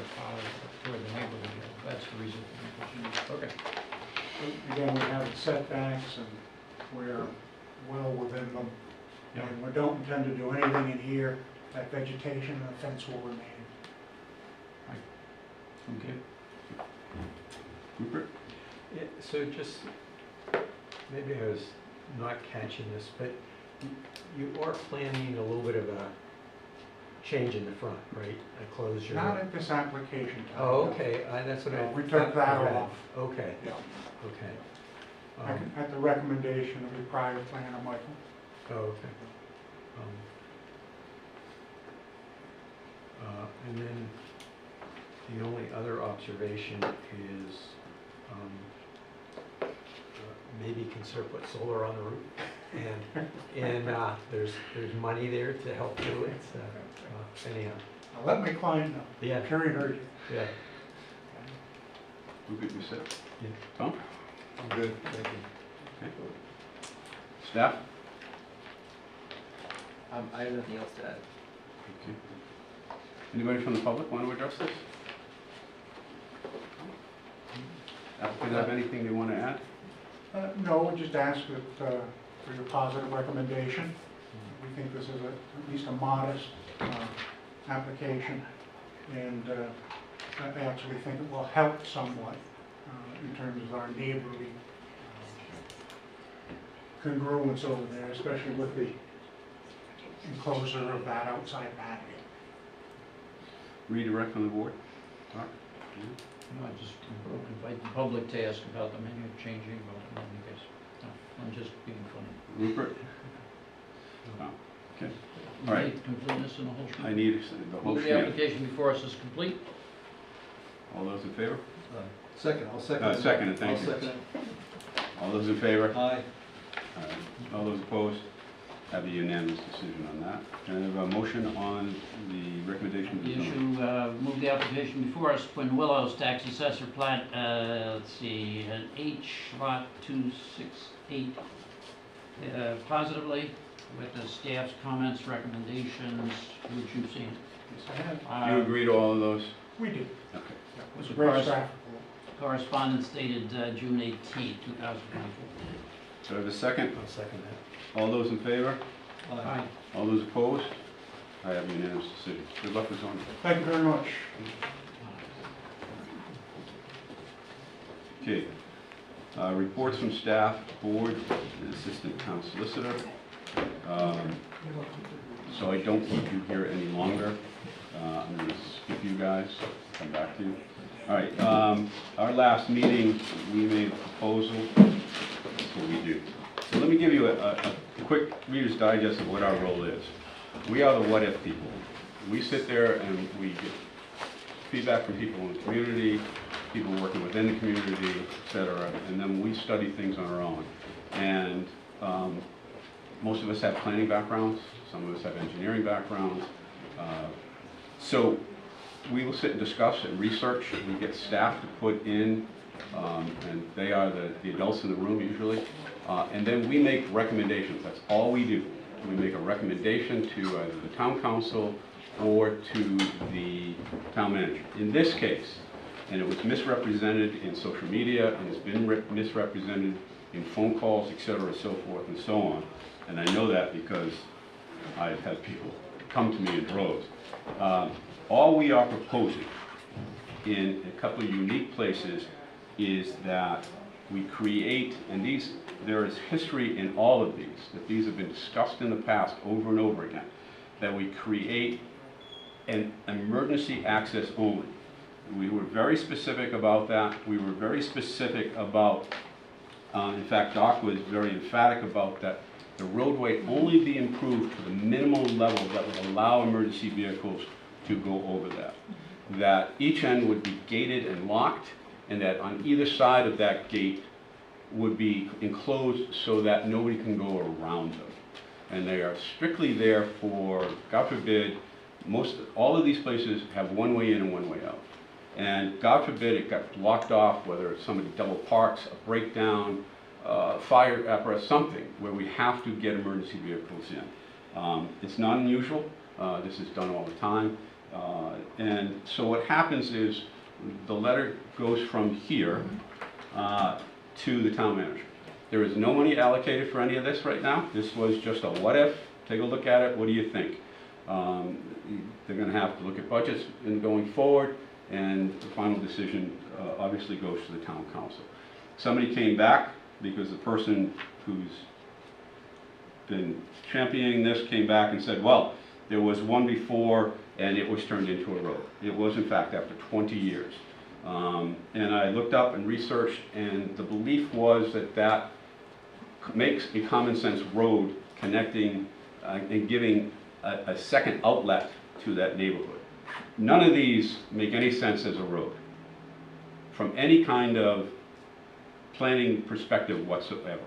toward the neighborhood here, that's the reason for my question. Okay. Again, we have setbacks and we're well within them. Yeah. And we don't intend to do anything in here. That vegetation and the fence will remain. Okay. Rupert? Yeah, so just, maybe I was not catching this, but you are planning a little bit of a change in the front, right? A closure. Not at this application time. Oh, okay, that's what I. No, we took that read. off. Okay, Yeah. okay. At the recommendation of the prior planner, Michael. Oh, okay. And then the only other observation is maybe consider put solar on the roof. And there's money there to help do it. Anyhow. I'll let my client know. Yeah. Period urgent. Yeah. Rupert, you said? Yeah. Tom? I'm good, thank you. Okay. Staff? I have nothing else to add. Okay. Anybody from the public want to address this? Applicant have anything they want to add? No, we just ask that, for your positive recommendation. We think this is at least a modest application, and I actually think it will help somewhat in terms of our neighborly congruence over there, especially with the enclosure of that outside patio. Redirect from the board? Mark? No, I just invite the public to ask about the menu changing, but in any case. just being funny. Rupert? No. Okay, all right. Okay, completeness and the whole. I need the whole Move the scheme. application before us is complete. All those in favor? Second, I'll second. it. Second, thank you. I'll second it. All those in favor? Aye. All right. All those opposed? Have a unanimous decision on that. Can I have a motion on the recommendation? of The the zoning? issue, move the application before us, Twin Willows, tax assessor plat, let's see, an H lot 268, positively with the staff's comments, recommendations, which you've seen. Yes, I have. Do you agree to all of those? We do. Okay. Yeah, it was a The great cars- staff. Correspondence dated June 18, 2024. Do I have a second? I'll second that. All those in favor? Aye. All those opposed? I have a unanimous decision. Good luck with zoning. Thank you very much. Okay. Reports from staff, board, and assistant town solicitor. So I don't keep you here any longer. I'm going to skip you guys, come back to you. All right, our last meeting, we made a proposal. That's what we do. So let me give you a quick Reader's Digest of what our role is. We are the what-if people. We sit there and we get feedback from people in the community, people working within the community, et cetera, and then we study things on our own. And most of us have planning backgrounds, some of us have engineering backgrounds. So we will sit and discuss and research. We get staff to put in, and they are the adults in the room usually. And then we make recommendations. That's all we do. We make a recommendation to either the town council or to the town manager. In this case, and it was misrepresented in social media, and it's been misrepresented in phone calls, et cetera, so forth and so on. And I know that because I've had people come to me in droves. All we are proposing in a couple of unique places is that we create, and there is history in all of these, that these have been discussed in the past over and over again, that we create an emergency access only. We were very specific about that. We were very specific about, in fact, Doc was very emphatic about that the roadway only be improved to the minimum level that would allow emergency vehicles to go over that. That each end would be gated and locked, and that on either side of that gate would be enclosed so that nobody can go around them. And they are strictly there for, God forbid, all of these places have one way in and one way out. And God forbid it got blocked off, whether it's somebody double parks, a breakdown, fire apparatus, something where we have to get emergency vehicles in. It's not unusual. This is done all the time. And so what happens is the letter goes from here to the town manager. There is no money allocated for any of this right now. This was just a what if. Take a look at it. What do you think? They're going to have to look at budgets and going forward, and the final decision obviously goes to the town council. Somebody came back because the person who's been championing this came back and said, well, there was one before and it was turned into a road. It was, in fact, after 20 years. And I looked up and researched, and the belief was that that makes a common sense road connecting and giving a second outlet to that neighborhood. None of these make any sense as a road from any kind of planning perspective whatsoever.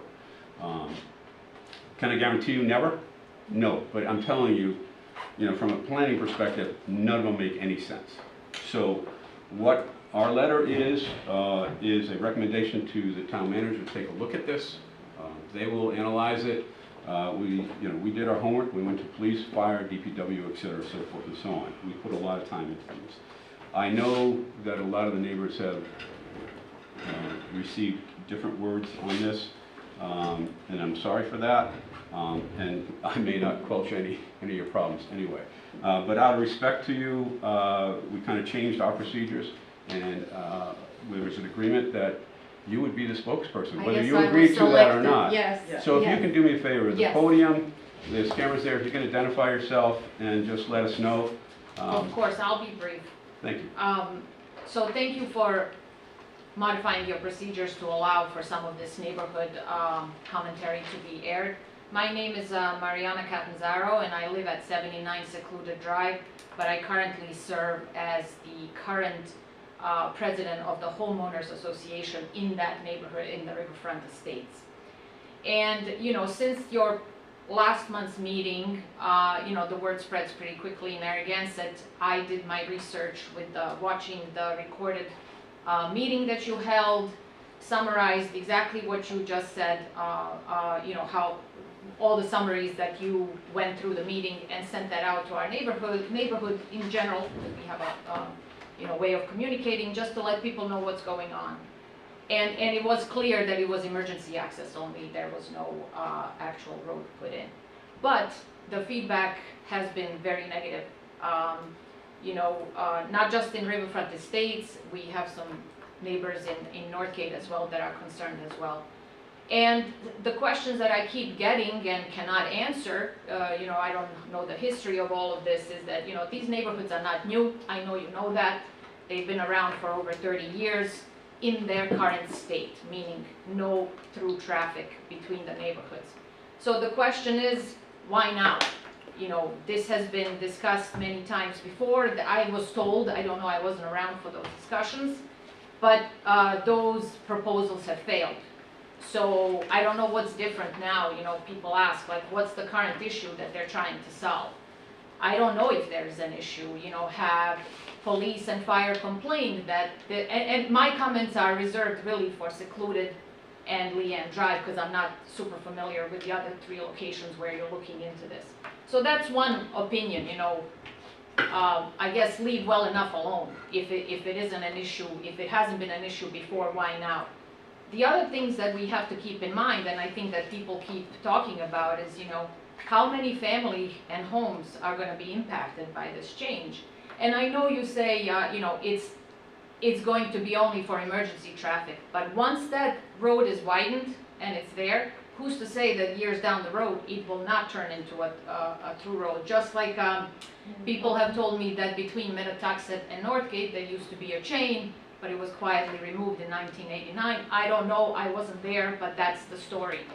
Can I guarantee you never? No, but I'm telling you, from a planning perspective, none of them make any sense. So what our letter is a recommendation to the town manager to take a look at this. They will analyze it. We did our homework. We went to police, fire, DPW, et cetera, so forth and so on. We put a lot of time into this. I know that a lot of the neighbors have received different words on this, and I'm sorry for that. And I may not quelch any of your problems anyway. But out of respect to you, we kind of changed our procedures, and there was an agreement that you would be the spokesperson, whether you agreed to that or not. Yes. So if you can do me a favor, the Yes. podium, there's cameras there, if you can identify yourself and just let us know. Of course, I'll be brief. Thank you. So thank you for modifying your procedures to allow for some of this neighborhood commentary to be aired. My name is Mariana Catanzaro, and I live at 79 Secluded Drive, but I currently serve as the current president of the homeowners association in that neighborhood in the Riverfront Estates. And since your last month's meeting, the word spreads pretty quickly in Narragansett. I did my research with watching the recorded meeting that you held, summarized exactly what you just said, how all the summaries that you went through the meeting, and sent that out to our neighborhood in general, because we have a way of communicating, just to let people know what's going on. And it was clear that it was emergency access only. There was no actual road put in. But the feedback has been very negative. Not just in Riverfront Estates, we have some neighbors in Northgate as well that are concerned as well. And the questions that I keep getting and cannot answer, I don't know the history of all of this, is that, these neighborhoods are not new. I know you know that. They've been around for over 30 years in their current state, meaning no through traffic between the neighborhoods. So the question is, why now? This has been discussed many times before. I was told, I don't know, I wasn't around for those discussions, but those proposals have failed. So I don't know what's different now. People ask, like, what's the current issue that they're trying to solve? I don't know if there's an issue. Have police and fire complained that, and my comments are reserved really for Secluded and Leanne Drive, because I'm not super familiar with the other 3 locations where you're looking into this. So that's one opinion, I guess leave well enough alone. If it isn't an issue, if it hasn't been an issue before, why now? The other things that we have to keep in mind, and I think that people keep talking about, is, how many family and homes are going to be impacted by this change? And I know you say, it's going to be only for emergency traffic, but once that road is widened and it's there, who's to say that years down the road it will not turn into a through road? Just like people have told me that between Metattuxet and Northgate there used to be a chain, but it was quietly removed in 1989. I don't know, I wasn't there, but that's the story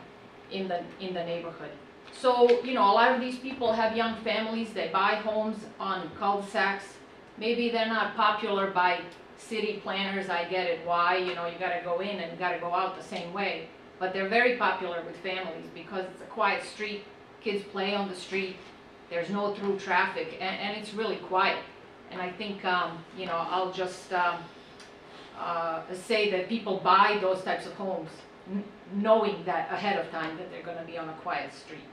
in the neighborhood. So, a lot of these people have young families, they buy homes on cul-de-sacs. Maybe they're not popular by city planners, I get it, why, you gotta go in and gotta go out the same way. But they're very popular with families because it's a quiet street, kids play on the street, there's no through traffic, and it's really quiet. And I think, I'll just say that people buy those types of homes knowing that ahead of time that they're gonna be on a quiet street.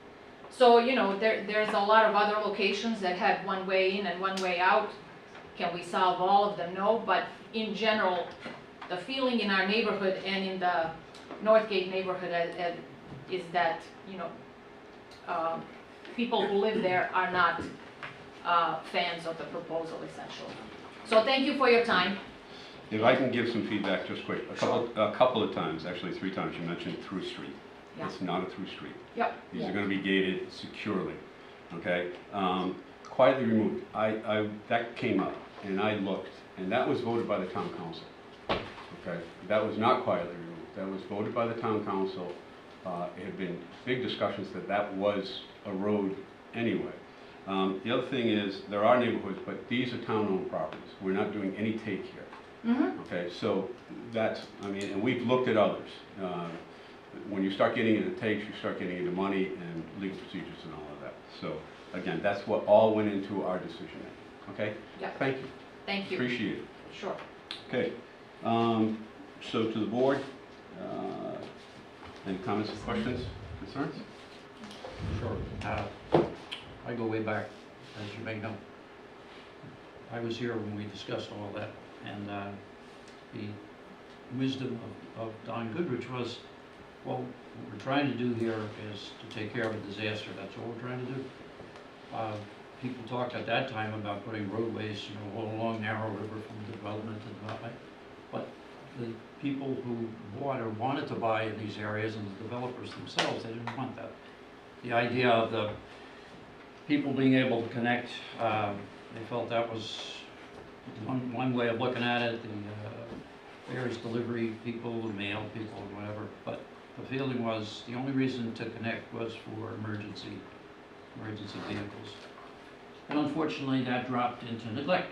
So, there's a lot of other locations that have one way in and one way out. Can we solve all of them? No, but in general, the feeling in our neighborhood and in the Northgate neighborhood is that, people who live there are not fans of the proposal, essentially. So thank you for your time. If I can give some feedback just quick. A couple of times, actually 3 times, you mentioned through street. Yeah. It's not a through street. Yep. These are going to be gated securely, okay? Quietly removed. That came up, and I looked, and that was voted by the town council, okay? That was not quietly removed. That was voted by the town council. It had been big discussions that was a road anyway. The other thing is, there are neighborhoods, but these are town-owned properties. We're not doing any take here. Mm-hmm. Okay, so that's, and we've looked at others. When you start getting into takes, you start getting into money and legal procedures and all of that. So again, that's what all went into our decision making. Okay? Yeah. Thank you. Thank you. Appreciate it. Sure. Okay. So to the board, any comments, questions, concerns? Sure. I go way back, as you may know. I was here when we discussed all that, and the wisdom of Don Goodrich was, well, what we're trying to do here is to take care of a disaster. That's all we're trying to do. People talked at that time about putting roadways, all along Narrow River from development to development. But the people who bought or wanted to buy in these areas, and the developers themselves, they didn't want that. The idea of the people being able to connect, they felt that was one way of looking at it. various delivery people, mail people, and whatever, but the feeling was the only reason to connect was for emergency vehicles. And unfortunately, that dropped into neglect.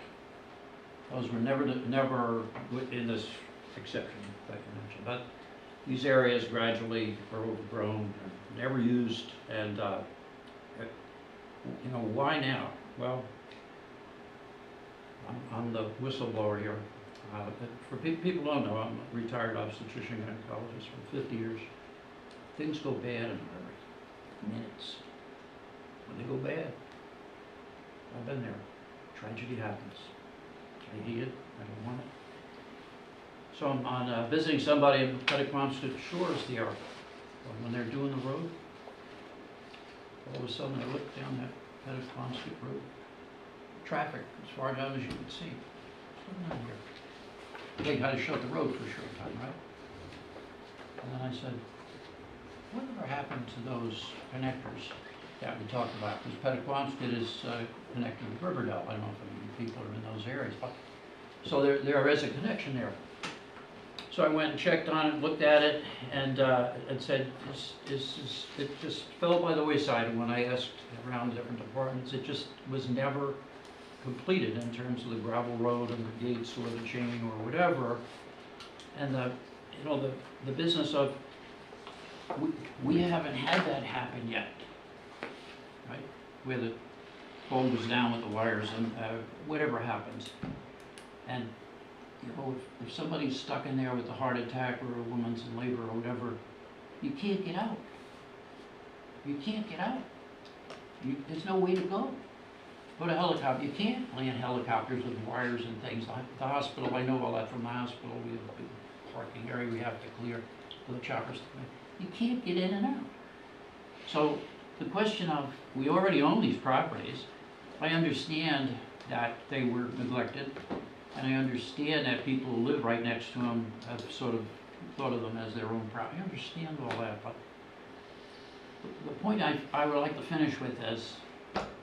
Those were never in this exception that you mentioned, but these areas gradually were overgrown, never used, and you know, why now? Well, I'm the whistleblower here. For people who don't know, I'm a retired obstetrician gynecologist for 50 years. Things go bad in a hurry, minutes. When they go bad, I've been there. Tragedy happens. I hate it. I don't want it. So I'm on visiting somebody in Pettiquamscut Shores there. When they're doing the road, all of a sudden I look down that Pettiquamscut Road. Traffic as far down as you can see. What's going on here? They had to shut the road for a short time, right? And then I said, whatever happened to those connectors that we talked about? Because Pettiquamscut is connected with Riverdale. I don't know if any people are in those areas, but so there is a connection there. So I went and checked on it, looked at it, and said, it just fell by the wayside. And when I asked around different departments, it just was never completed in terms of the gravel road and the gates or the chain or whatever. And the business of, we haven't had that happen yet, right? Where the pole goes down with the wires and whatever happens. And you know, if somebody's stuck in there with a heart attack or a woman's in labor or whatever, you can't get out. You can't get out. There's no way to go. Go to helicopter. You can't land helicopters with wires and things. The hospital, I know all that from the hospital. We have a big parking area we have to clear for the choppers. You can't get in and out. So the question of, we already own these properties. I understand that they were neglected. And I understand that people who live right next to them have sort of thought of them as their own property. I understand all that, but the point I would like to finish with is,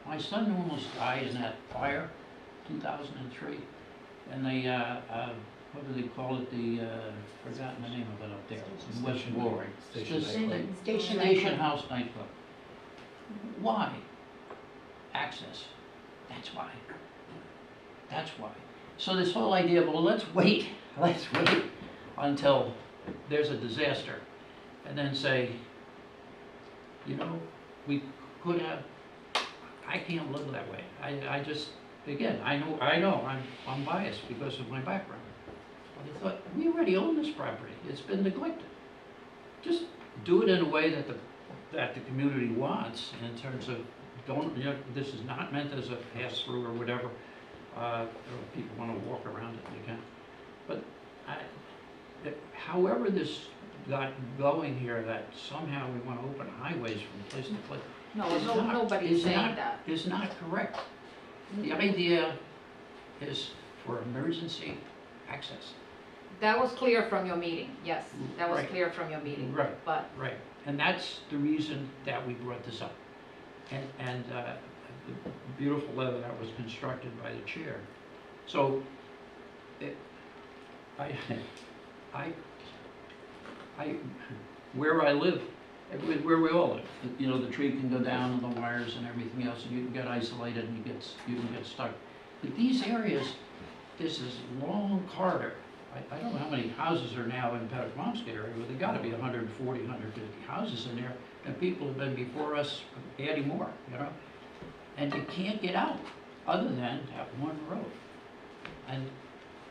my son almost died in that fire, 2003, and they, what do they call it, forgotten the name of it up there, in West Warwick. Station House nightclub. Why? Access. That's why. That's why. So this whole idea of, well, let's wait until there's a disaster, and then say, you know, we could have, I can't live that way. I just, again, I know I'm biased because of my background. But I thought, we already own this property. It's been neglected. Just do it in a way that the community wants in terms of, don't, you know, this is not meant as a pass-through or whatever. If people want to walk around it, they can. But however this got going here, that somehow we want to open highways from place to place, Nobody's saying that. is not correct. The idea is for emergency access. That was clear from your meeting, yes. That was Right. clear from your meeting. Right. But Right. And that's the reason that we brought this up. And the beautiful letter that was constructed by the chair. So, where I live, where we all live, you know, the tree can go down and the wires and everything else, and you can get isolated and you can get stuck. But these areas, this is long corridor. I don't know how many houses are now in Pettiquamscut area, but there got to be 140, 150 houses in there, and people have been before us adding more, you know. And you can't get out other than that one road. And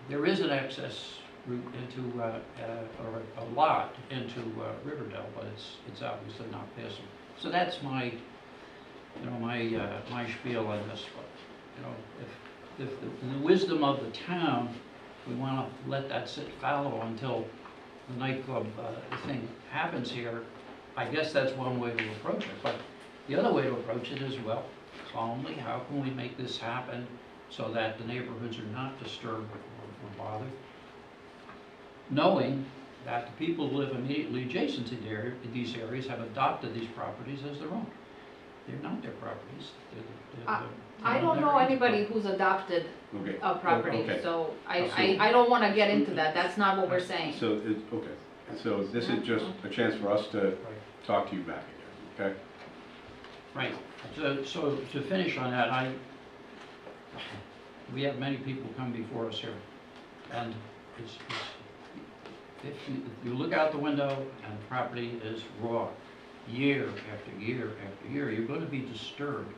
there is an access route into, or a lot into Riverdale, but it's obviously not passable. So that's my, you know, my spiel on this. But, you know, if the wisdom of the town, we want to let that sit fallow until the nightclub thing happens here, I guess that's one way to approach it. But the other way to approach it is, well, calmly, how can we make this happen so that the neighborhoods are not disturbed or bothered? Knowing that the people who live immediately adjacent to these areas have adopted these properties as their own. they're not their properties. I don't know anybody who's adopted Okay. a property, Okay. so I don't wanna get into that, that's not what we're saying. So, okay, so this is just a chance for us to talk to you back again, okay? Right, so to finish on that, we have many people come before us here, and if you look out the window and the property is raw, year after year after year, you're gonna be disturbed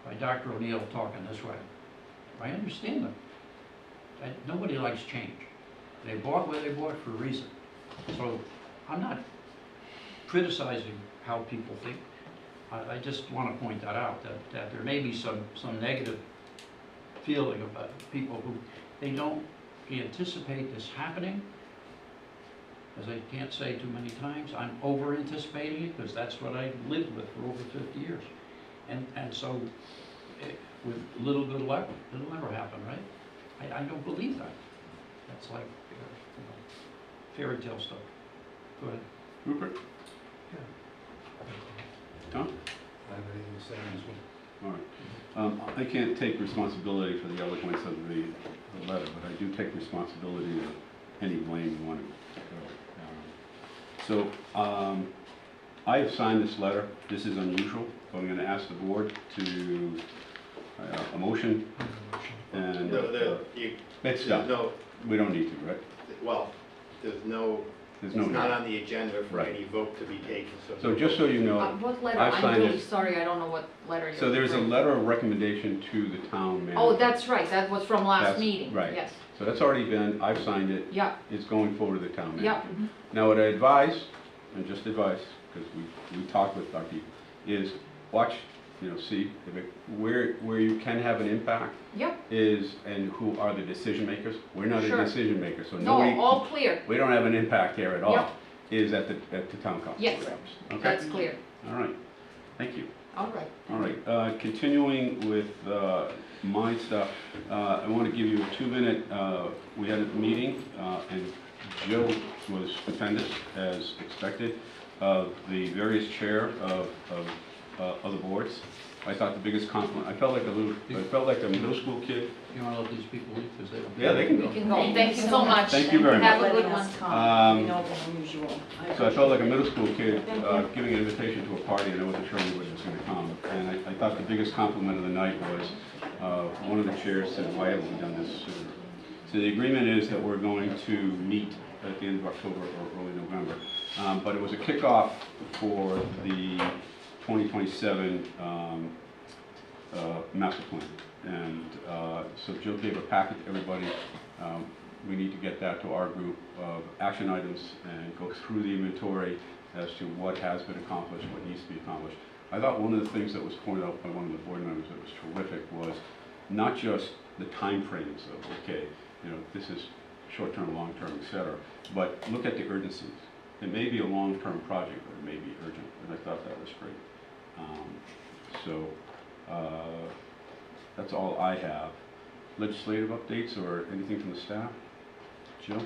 by Dr. O'Neill talking this way. I understand them. Nobody likes change. They bought where they bought for a reason. So I'm not criticizing how people think. I just want to point that out, that there may be some negative feeling about people who, they don't anticipate this happening. As I can't say too many times, I'm over anticipating it because that's what I lived with for over 50 years. And so with little good luck, it'll never happen, right? I don't believe that. That's like fairy tale stuff. Go ahead. Rupert? Tom? I have anything to say on this one. All right. I can't take responsibility for the eloquence of the letter, but I do take responsibility of any blame you want to go. I have signed this letter. This is unusual, so I'm going to ask the board to a motion, and it's done. We don't need to, right? Well, there's no, There's it's no. not on the agenda for Right. any vote to be taken, So just so you know, What letter? I've I'm signed really it. sorry, I don't know what letter you're. So there's a referring to. letter of recommendation to the town manager. Oh, that's right, that was from last That's- meeting, right. yes. So that's already been, I've signed it. Yeah, It's going forward to the town manager. yeah. Now, what I advise, and just advise, because we talked with our people, is watch, see if where you can have an impact Yep. is, and who are the decision makers. We're not Sure. a decision maker, so No, nobody, all clear, we don't have an impact here at all. Yep. Is at the town council. Yes. Okay? that's clear. All right. Thank you. All right. All right, continuing with my stuff, I want to give you a 2-minute, we had a meeting, and Jill was stupendous, as expected, of the various chair of other boards. I thought the biggest compliment, I felt like a middle school kid. You want to let these people leave because they. Yeah, they can You go. can go, thank you so much. Thank you very much. Have a good one. Um, We know the unusual. So I felt like a middle school kid giving an invitation to a party, and I wasn't sure anybody was going to come. And I thought the biggest compliment of the night was one of the chairs said, "Why haven't we done this sooner?" So the agreement is that we're going to meet at the end of October or early November. But it was a kickoff for the 2027 master plan. And so Jill gave a packet to everybody. We need to get that to our group of action items and go through the inventory as to what has been accomplished, what needs to be accomplished. I thought one of the things that was pointed out by one of the board members that was terrific was not just the time frames of, okay, this is short-term, long-term, et cetera, but look at the urgencies. It may be a long-term project, but it may be urgent, and I thought that was great. That's all I have. Legislative updates or anything from the staff? Jill?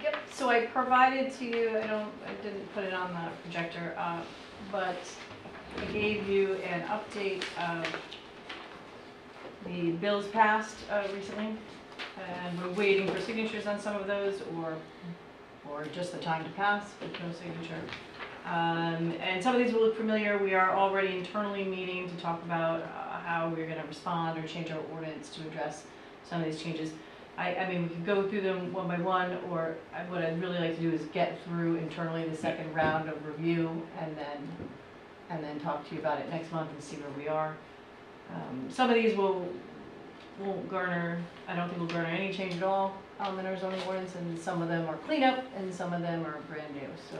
Yep, so I provided to you, I didn't put it on the projector, but I gave you an update of the bills passed recently, and we're waiting for signatures on some of those, or just the time to pass with no signature. And some of these will look familiar. We are already internally meeting to talk about how we're going to respond or change our ordinance to address some of these changes. I mean, we could go through them one by one, or what I'd really like to do is get through internally the second round of review, and then talk to you about it next month and see where we are. Some of these won't garner, I don't think will garner any change at all in our zoning ordinance, and some of them are cleanup, and some of them are brand new. So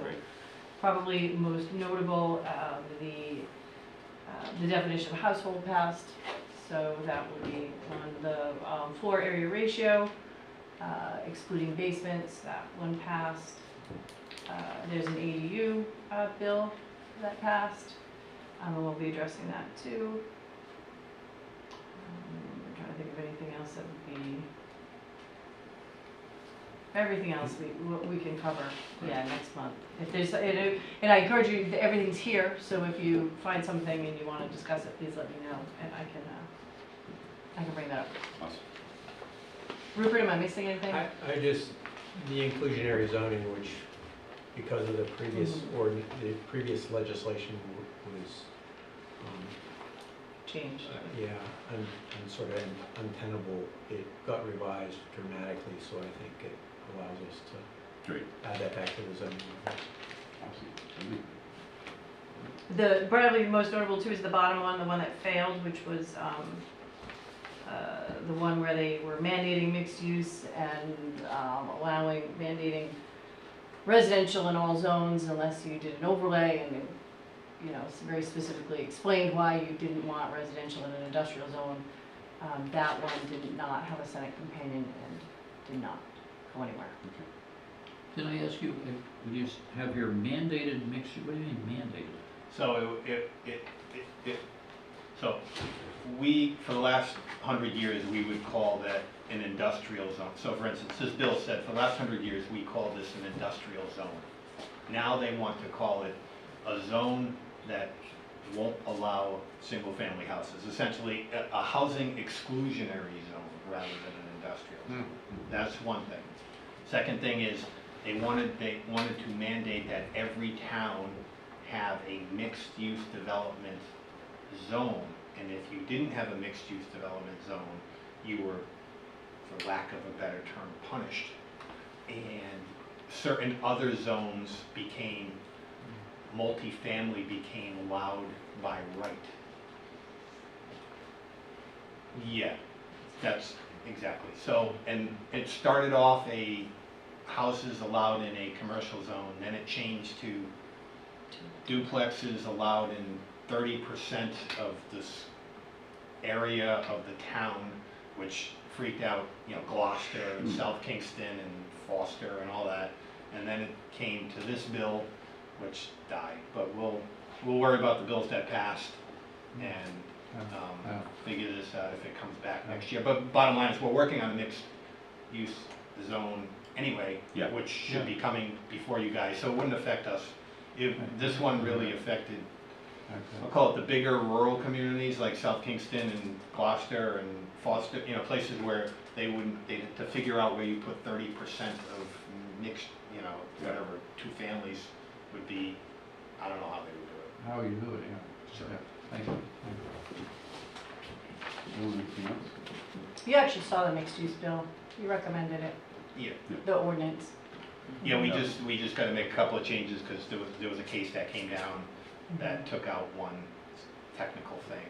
probably most notable, the definition of household passed. So that would be on the floor area ratio, excluding basements, that one passed. There's an ADU bill that passed, and we'll be addressing that too. I'm trying to think of anything else that would be. Everything else we can cover, yeah, next month. If there's, and I encourage you, everything's here, so if you find something and you want to discuss it, please let me know, and I can bring that up. Awesome. Rupert, am I missing anything? I just, the inclusionary zoning, which, because of the previous the previous legislation was, Change. yeah, sort of untenable, it got revised dramatically, so I think it allows us to Great. add that back to the zoning. Awesome. The, probably most notable too is the bottom one, the one that failed, which was the one where they were mandating mixed use and mandating residential in all zones unless you did an overlay, and it, you know, very specifically explained why you didn't want residential in an industrial zone. That one did not have a Senate companion and did not go anywhere. Can I ask you, when you have your mandated mixed, what do you mean mandated? So so we, for the last 100 years, we would call that an industrial zone. So for instance, this bill said for the last 100 years, we called this an industrial zone. Now they want to call it a zone that won't allow single-family houses, essentially a housing exclusionary zone rather than an industrial zone. That's one thing. Second thing is they wanted to mandate that every town have a mixed-use development zone, and if you didn't have a mixed-use development zone, you were, for lack of a better term, punished. And certain other zones became, multifamily became allowed by right. Yeah, that's exactly. So, and it started off a houses allowed in a commercial zone, then it changed to duplexes allowed in 30% of this area of the town, which freaked out, you know, Gloucester and South Kingston and Foster and all that. And then it came to this bill, which died. But we'll worry about the bills that passed and figure this out if it comes back next year. But bottom line is we're working on a mixed use zone anyway, Yeah. which should be coming before you guys. So it wouldn't affect us. If this one really affected, I'll call it the bigger rural communities like South Kingston and Gloucester and Foster, you know, places where they to figure out where you put 30% of mixed, you know, whatever, two families would be, I don't know how they would do it. How you do it, yeah. Sure. Thank you. Anything else? You actually saw the mixed use bill. You recommended it, Yeah. the ordinance. Yeah, we just got to make a couple of changes because there was a case that came down that took out one technical thing.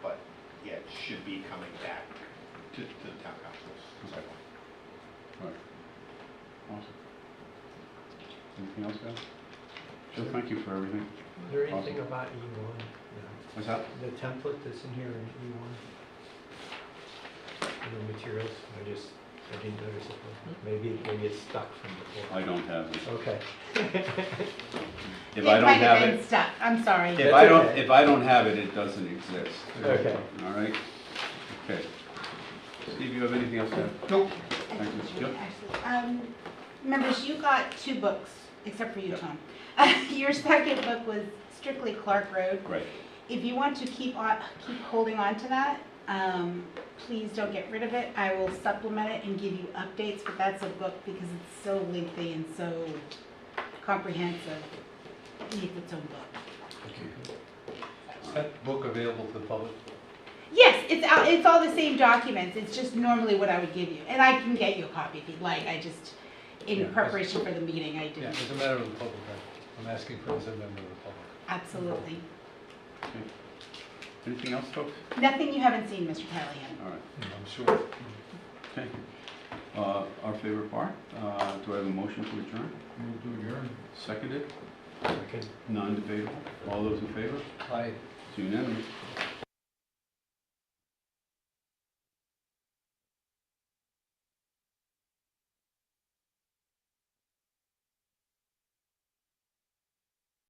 But yeah, it should be coming back to the town councils. Okay. All right. Awesome. Anything else, guys? Joe, thank you for everything. Is there anything about E1? No. What's that? The template that's in here in E1? The materials, I didn't notice it. Maybe it's stuck from before. I don't have it. Okay. If I don't have might have been it, stuck. I'm sorry. if That's I don't, okay. if I don't have it, it doesn't exist. Okay. All right? Okay. Steve, you have anything else to add? Nope. Thank you. Joe? Actually, members, you got 2 books, except for you, Tom. Your second book was strictly Clark Road. Right. If you want to keep holding on to that, please don't get rid of it. I will supplement it and give you updates, but that's a book because it's so lengthy and so comprehensive. It needs its own book. Is that book available to the public? Yes, it's all the same documents. It's just normally what I would give you. And I can get you a copy if you'd like. I just, in preparation for the meeting, I Yeah, didn't. as a matter of the public, I'm asking for as a member of the public. Absolutely. Okay. Anything else, folks? Nothing you haven't seen, Mr. Callahan. All right. I'm sure. Okay. Our favorite part. Do I have a motion to adjourn? Move to adjourn. Seconded? Second. Non-debatable. All those in favor? Aye. It's unanimous.